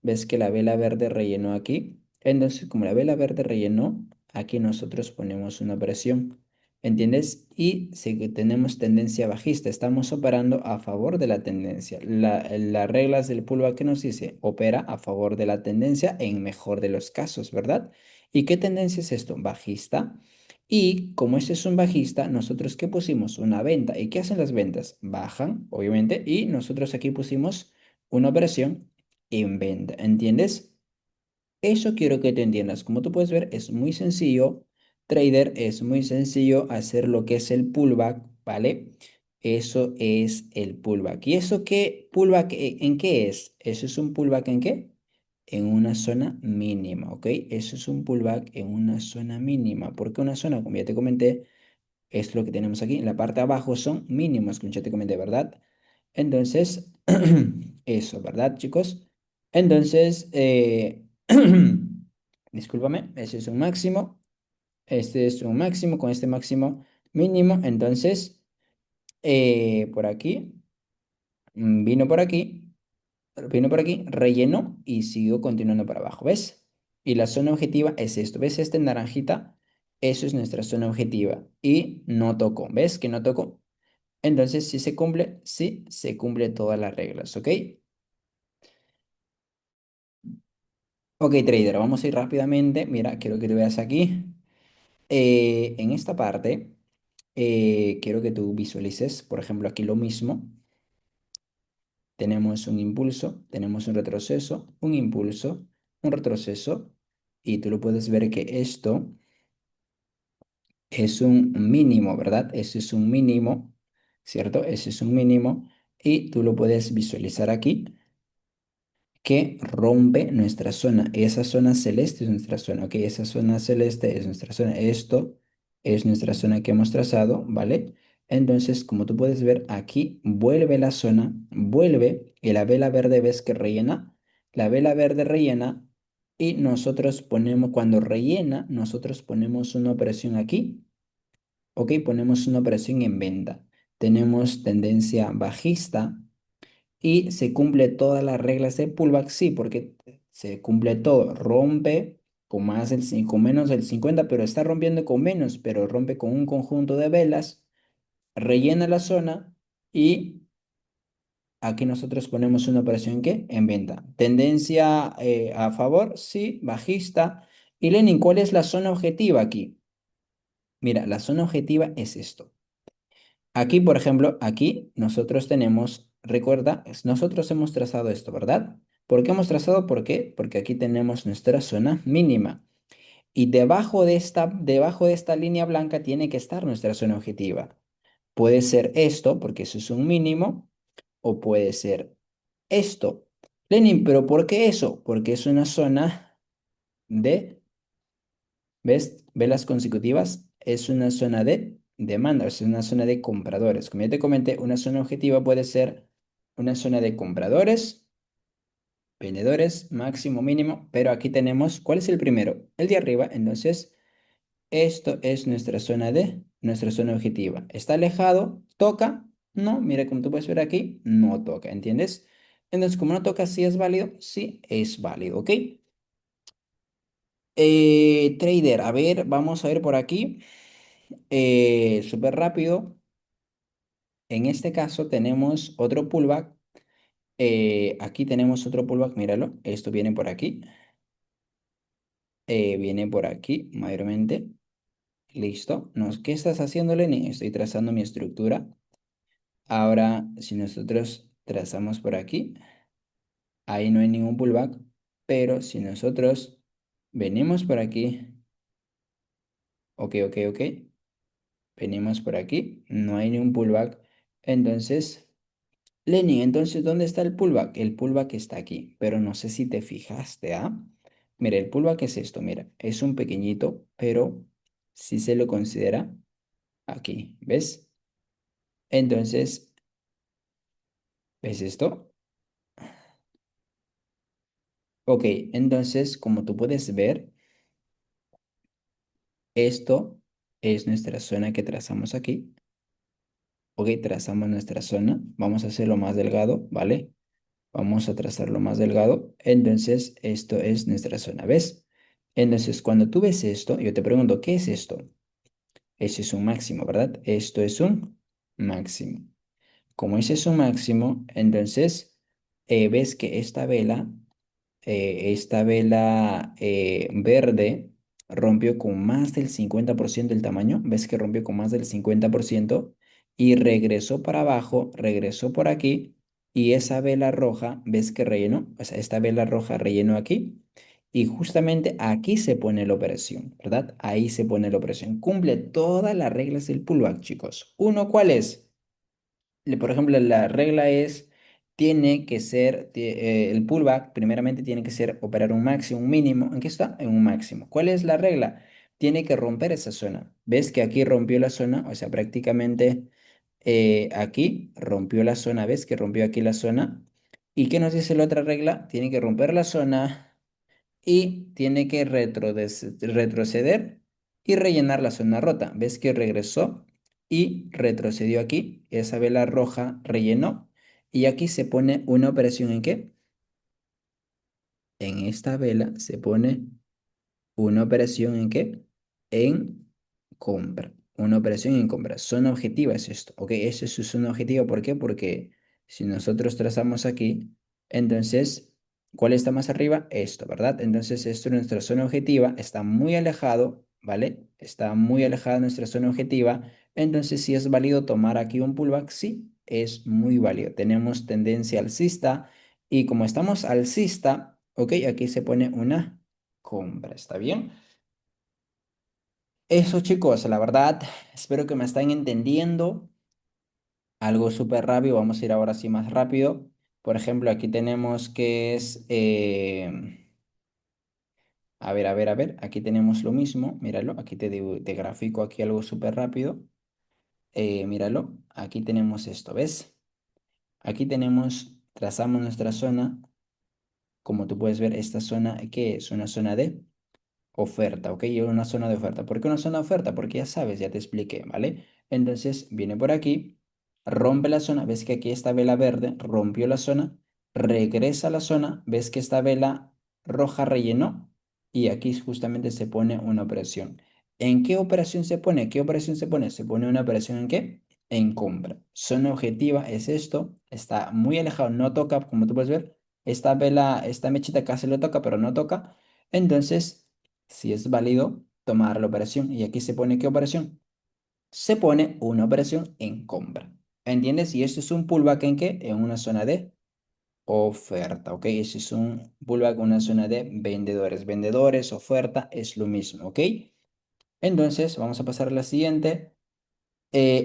¿Ves que la vela verde rellenó aquí? Entonces, como la vela verde rellenó, aquí nosotros ponemos una presión. ¿Entiendes? Y si que tenemos tendencia bajista, estamos operando a favor de la tendencia. Las reglas del pullback que nos dice, opera a favor de la tendencia en mejor de los casos, ¿verdad? ¿Y qué tendencia es esto? Bajista. Y como este es un bajista, nosotros ¿qué pusimos? Una venta. ¿Y qué hacen las ventas? Bajan, obviamente, y nosotros aquí pusimos una operación en venta. ¿Entiendes? Eso quiero que te entiendas. Como tú puedes ver, es muy sencillo. Trader, es muy sencillo hacer lo que es el pullback, ¿vale? Eso es el pullback. ¿Y eso qué pullback en qué es? ¿Eso es un pullback en qué? En una zona mínima, ¿ok? Eso es un pullback en una zona mínima. ¿Por qué una zona? Como ya te comenté, es lo que tenemos aquí. En la parte de abajo son mínimos, como ya te comenté, ¿verdad? Entonces, eso, ¿verdad, chicos? Entonces, discúlpame, ese es un máximo. Este es un máximo con este máximo mínimo. Entonces, por aquí, vino por aquí, rellenó y siguió continuando para abajo, ¿ves? Y la zona objetiva es esto, ¿ves este naranjita? Eso es nuestra zona objetiva y no tocó, ¿ves que no tocó? Entonces, si se cumple, sí, se cumple todas las reglas, ¿ok? Ok, trader, vamos a ir rápidamente. Mira, quiero que tú veas aquí. En esta parte, quiero que tú visualices, por ejemplo, aquí lo mismo. Tenemos un impulso, tenemos un retroceso, un impulso, un retroceso, y tú lo puedes ver que esto es un mínimo, ¿verdad? Ese es un mínimo, ¿cierto? Ese es un mínimo, y tú lo puedes visualizar aquí que rompe nuestra zona. Esa zona celeste es nuestra zona, ¿ok? Esa zona celeste es nuestra zona. Esto es nuestra zona que hemos trazado, ¿vale? Entonces, como tú puedes ver, aquí vuelve la zona, vuelve, y la vela verde ves que rellena. La vela verde rellena y nosotros ponemos, cuando rellena, nosotros ponemos una operación aquí, ¿ok? Ponemos una operación en venta. Tenemos tendencia bajista y se cumple todas las reglas de pullback, sí, porque se cumple todo. Rompe con más con menos del 50, pero está rompiendo con menos, pero rompe con un conjunto de velas, rellena la zona y aquí nosotros ponemos una operación que en venta. Tendencia a favor, sí, bajista. Y Lenin, ¿cuál es la zona objetiva aquí? Mira, la zona objetiva es esto. Aquí, por ejemplo, aquí nosotros tenemos, recuerda, nosotros hemos trazado esto, ¿verdad? ¿Por qué hemos trazado? ¿Por qué? Porque aquí tenemos nuestra zona mínima. Y debajo de esta línea blanca tiene que estar nuestra zona objetiva. Puede ser esto, porque eso es un mínimo, o puede ser esto. Lenin, ¿pero por qué eso? Porque es una zona de, ¿ves? Velas consecutivas es una zona de demanda, es una zona de compradores. Como ya te comenté, una zona objetiva puede ser una zona de compradores, vendedores, máximo, mínimo, pero aquí tenemos, ¿cuál es el primero? El de arriba, entonces esto es nuestra zona objetiva. ¿Está alejado? ¿Toca? No, mira, como tú puedes ver aquí, no toca, ¿entiendes? Entonces, como no toca, ¿sí es válido? Sí, es válido, ¿ok? Trader, a ver, vamos a ver por aquí. Súper rápido. En este caso tenemos otro pullback. Aquí tenemos otro pullback, míralo. Esto viene por aquí. Viene por aquí, mayormente. Listo. ¿Qué estás haciendo, Lenny? Estoy trazando mi estructura. Ahora, si nosotros trazamos por aquí, ahí no hay ningún pullback. Pero si nosotros venimos por aquí, ok, ok, ok. Venimos por aquí, no hay ningún pullback. Entonces, Lenny, entonces, ¿dónde está el pullback? El pullback está aquí, pero no sé si te fijaste, ¿ah? Mira, el pullback es esto, mira, es un pequeñito, pero si se lo considera aquí, ¿ves? Entonces, ¿ves esto? Ok, entonces, como tú puedes ver, esto es nuestra zona que trazamos aquí. Ok, trazamos nuestra zona, vamos a hacerlo más delgado, ¿vale? Vamos a trazarlo más delgado. Entonces, esto es nuestra zona, ¿ves? Entonces, cuando tú ves esto, yo te pregunto, ¿qué es esto? Ese es un máximo, ¿verdad? Esto es un máximo. Como ese es un máximo, entonces ves que esta vela verde rompió con más del 50% del tamaño. ¿Ves que rompió con más del 50%? Y regresó para abajo, regresó por aquí. Y esa vela roja, ¿ves que rellenó? O sea, esta vela roja rellenó aquí. Y justamente aquí se pone la operación, ¿verdad? Ahí se pone la operación. Cumple todas las reglas del pullback, chicos. Uno, ¿cuál es? por ejemplo, la regla es, tiene que ser, el pullback primeramente tiene que ser operar un máximo, un mínimo. ¿En qué está? En un máximo. ¿Cuál es la regla? Tiene que romper esa zona. ¿Ves que aquí rompió la zona? O sea, prácticamente aquí rompió la zona. ¿Ves que rompió aquí la zona? ¿Y qué nos dice la otra regla? Tiene que romper la zona y tiene que retroceder y rellenar la zona rota. ¿Ves que regresó y retrocedió aquí? Esa vela roja rellenó y aquí se pone una operación ¿en qué? En esta vela se pone una operación ¿en qué? En compra. Una operación en compra. Zona objetiva es esto. Ok, eso es su zona objetiva. ¿Por qué? Porque si nosotros trazamos aquí, entonces, ¿cuál está más arriba? Esto, ¿verdad? Entonces, esto es nuestra zona objetiva. Está muy alejado, ¿vale? Está muy alejada nuestra zona objetiva. Entonces, si es válido tomar aquí un pullback, sí, es muy válido. Tenemos tendencia alcista y como estamos alcista, ok, aquí se pone una compra, ¿está bien? Eso chicos, la verdad, espero que me estén entendiendo. Algo súper rápido, vamos a ir ahora sí más rápido. Por ejemplo, aquí tenemos que es, a ver, aquí tenemos lo mismo, míralo, aquí te grafico aquí algo súper rápido. Míralo, aquí tenemos esto, ¿ves? Aquí tenemos, trazamos nuestra zona, como tú puedes ver, esta zona, que es una zona de oferta, ¿ok? Y una zona de oferta. ¿Por qué una zona de oferta? Porque ya sabes, ya te expliqué, ¿vale? Entonces viene por aquí, rompe la zona, ves que aquí esta vela verde rompió la zona, regresa a la zona, ves que esta vela roja rellenó y aquí justamente se pone una operación. ¿En qué operación se pone? ¿Qué operación se pone? Se pone una operación ¿en qué? En compra. Zona objetiva es esto, está muy alejado, no toca, como tú puedes ver, esta vela, esta mechita casi lo toca, pero no toca. Entonces, si es válido tomar la operación. ¿Y aquí se pone qué operación? Se pone una operación en compra. ¿Entiendes? Y esto es un pullback en qué? En una zona de oferta, ¿ok? Eso es un pullback en una zona de vendedores. Vendedores, oferta, es lo mismo, ¿ok? Entonces, vamos a pasar a la siguiente.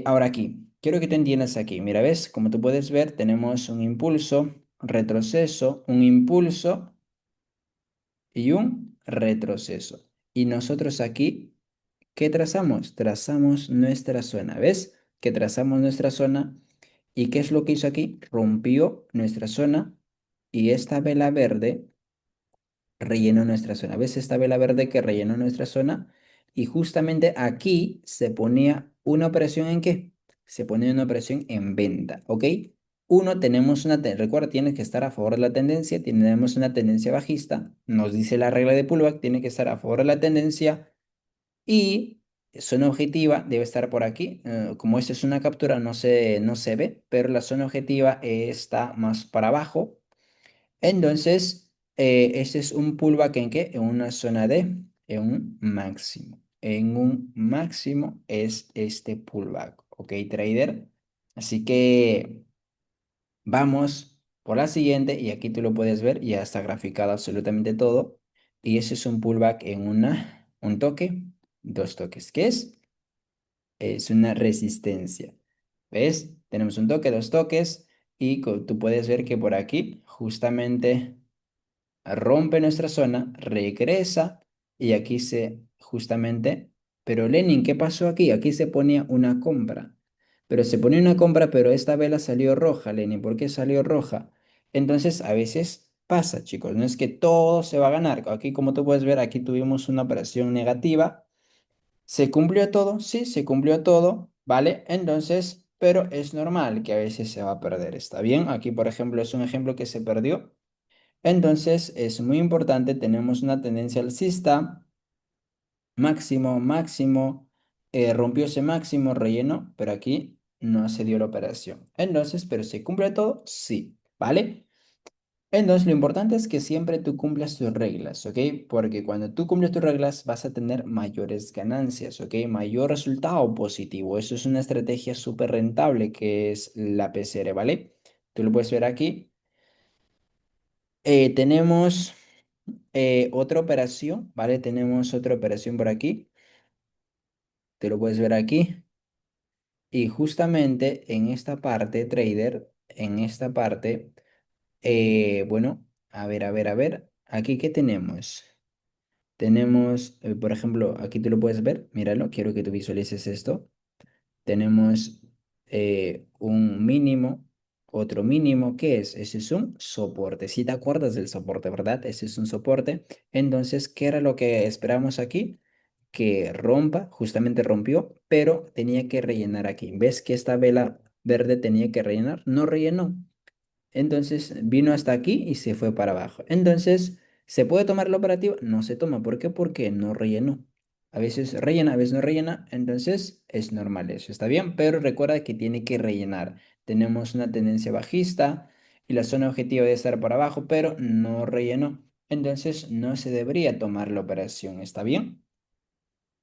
Ahora aquí, quiero que te entiendas aquí. Mira, ¿ves? Como tú puedes ver, tenemos un impulso, retroceso, un impulso y un retroceso. Y nosotros aquí, ¿qué trazamos? Trazamos nuestra zona. ¿Ves? Que trazamos nuestra zona. ¿Y qué es lo que hizo aquí? Rompió nuestra zona y esta vela verde rellenó nuestra zona. ¿Ves esta vela verde que rellenó nuestra zona? Y justamente aquí se ponía una operación ¿en qué? Se ponía una operación en venta, ¿ok? Uno, tenemos recuerda, tiene que estar a favor de la tendencia, tenemos una tendencia bajista, nos dice la regla de pullback, tiene que estar a favor de la tendencia y zona objetiva debe estar por aquí. Como esta es una captura, no se ve, pero la zona objetiva está más para abajo. Entonces, este es un pullback en qué? En una zona de, en un máximo. En un máximo es este pullback, ¿ok, trader? Así que vamos por la siguiente y aquí tú lo puedes ver, ya está graficado absolutamente todo. Y ese es un pullback en un toque, dos toques. ¿Qué es? Es una resistencia. ¿Ves? Tenemos un toque, dos toques y tú puedes ver que por aquí justamente rompe nuestra zona, regresa y aquí se justamente, pero Lenin, ¿qué pasó aquí? Aquí se ponía una compra, pero se ponía una compra, pero esta vela salió roja, Lenin, ¿por qué salió roja? Entonces a veces pasa, chicos, no es que todo se va a ganar. Aquí como tú puedes ver, aquí tuvimos una operación negativa. ¿Se cumplió todo? Sí, se cumplió todo, ¿vale? Entonces, pero es normal que a veces se va a perder, ¿está bien? Aquí, por ejemplo, es un ejemplo que se perdió. Entonces es muy importante, tenemos una tendencia alcista, máximo, máximo, rompió ese máximo, relleno, pero aquí no se dio la operación. Entonces, ¿pero se cumple todo? Sí, ¿vale? Entonces lo importante es que siempre tú cumplas tus reglas, ¿ok? Porque cuando tú cumples tus reglas vas a tener mayores ganancias, ¿ok? Mayor resultado positivo. Eso es una estrategia súper rentable que es la PCR, ¿vale? Tú lo puedes ver aquí. Tenemos otra operación, ¿vale? Tenemos otra operación por aquí. Te lo puedes ver aquí. Y justamente en esta parte, trader, en esta parte, bueno, a ver, aquí ¿qué tenemos? Tenemos, por ejemplo, aquí tú lo puedes ver, míralo, quiero que tú visualices esto. Tenemos un mínimo, otro mínimo, ¿qué es? Ese es un soporte. Si te acuerdas del soporte, ¿verdad? Ese es un soporte. Entonces, ¿qué era lo que esperamos aquí? Que rompa, justamente rompió, pero tenía que rellenar aquí. ¿Ves que esta vela verde tenía que rellenar? No rellenó. Entonces vino hasta aquí y se fue para abajo. Entonces, ¿se puede tomar la operativa? No se toma. ¿Por qué? Porque no rellenó. A veces rellena, a veces no rellena. Entonces es normal eso. Está bien, pero recuerda que tiene que rellenar. Tenemos una tendencia bajista y la zona objetiva debe estar por abajo, pero no rellenó. Entonces no se debería tomar la operación. ¿Está bien?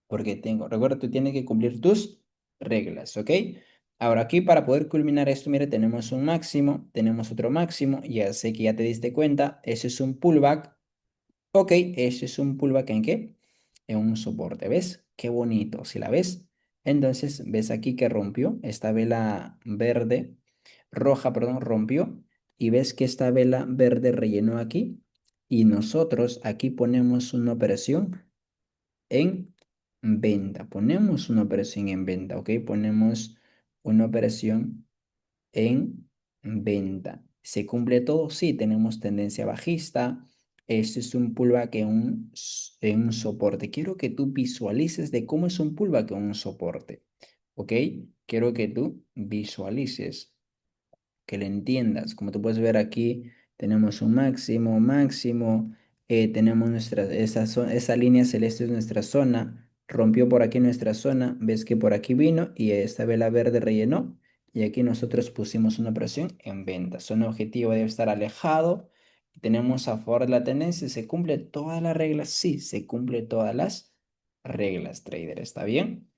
Porque recuerda, tú tienes que cumplir tus reglas, ¿ok? Ahora aquí para poder culminar esto, mire, tenemos un máximo, tenemos otro máximo, ya sé que ya te diste cuenta, ese es un pullback, ok, ese es un pullback ¿en qué? En un soporte, ¿ves? Qué bonito, si la ves. Entonces, ves aquí que rompió, esta vela verde, roja, perdón, rompió, y ves que esta vela verde rellenó aquí, y nosotros aquí ponemos una operación en venta. Ponemos una operación en venta, ¿ok? Ponemos una operación en venta. ¿Se cumple todo? Sí, tenemos tendencia bajista. Este es un pullback en un soporte. Quiero que tú visualices de cómo es un pullback en un soporte, ¿ok? Quiero que tú visualices que lo entiendas. Como tú puedes ver aquí, tenemos un máximo, máximo, tenemos esa línea celeste es nuestra zona, rompió por aquí nuestra zona, ves que por aquí vino y esta vela verde rellenó y aquí nosotros pusimos una operación en venta. Zona objetivo debe estar alejado. Tenemos a favor de la tendencia, ¿se cumple todas las reglas? Sí, se cumple todas las reglas, trader, ¿está bien?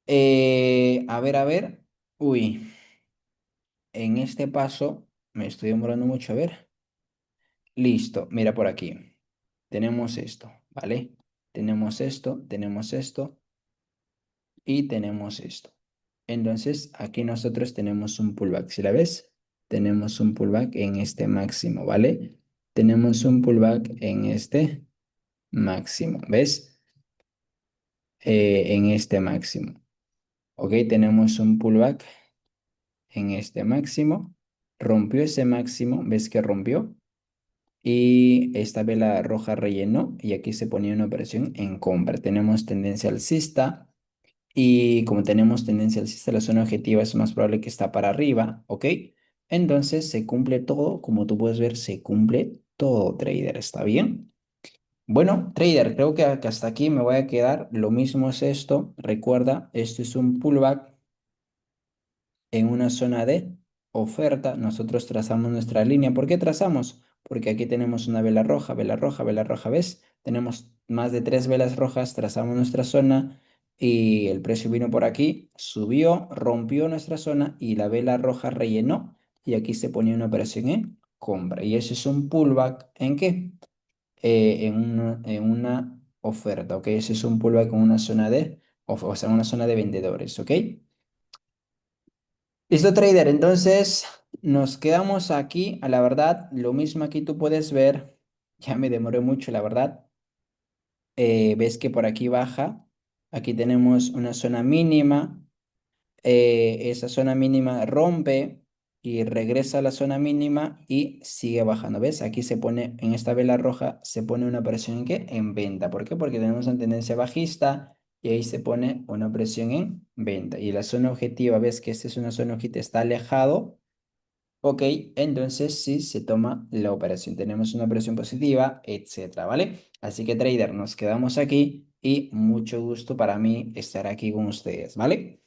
A ver, uy. En este paso me estoy demorando mucho. A ver. Listo. Mira por aquí. Tenemos esto, ¿vale? Tenemos esto y tenemos esto. Entonces, aquí nosotros tenemos un pullback. ¿Si la ves? Tenemos un pullback en este máximo, ¿vale? Tenemos un pullback en este máximo. ¿Ves? En este máximo. ¿Ok? Tenemos un pullback en este máximo. Rompió ese máximo. ¿Ves que rompió? Y esta vela roja rellenó y aquí se ponía una operación en compra. Tenemos tendencia alcista y como tenemos tendencia alcista, la zona objetiva es más probable que está para arriba, ¿ok? Entonces se cumple todo, como tú puedes ver, se cumple todo, trader, ¿está bien? Bueno, trader, creo que hasta aquí me voy a quedar. Lo mismo es esto. Recuerda, esto es un pullback en una zona de oferta, nosotros trazamos nuestra línea. ¿Por qué trazamos? Porque aquí tenemos una vela roja, vela roja, vela roja, ¿ves? Tenemos más de 3 velas rojas, trazamos nuestra zona y el precio vino por aquí, subió, rompió nuestra zona y la vela roja rellenó y aquí se ponía una operación en compra. Y eso es un pullback ¿en qué? En una oferta, ¿ok? Ese es un pullback en una zona o sea, una zona de vendedores, ¿ok? Listo, trader. Entonces nos quedamos aquí. A la verdad, lo mismo aquí tú puedes ver. Ya me demoré mucho, la verdad. Ves que por aquí baja. Aquí tenemos una zona mínima. Esa zona mínima rompe y regresa a la zona mínima y sigue bajando. ¿Ves? Aquí se pone, en esta vela roja, se pone una presión en qué? En venta. ¿Por qué? Porque tenemos una tendencia bajista y ahí se pone una presión en venta. Y la zona objetiva, ves que esta es una zona objetiva, está alejado. Ok, entonces sí se toma la operación. Tenemos una operación positiva, etcétera, ¿vale? Así que trader, nos quedamos aquí y mucho gusto para mí estar aquí con ustedes, ¿vale?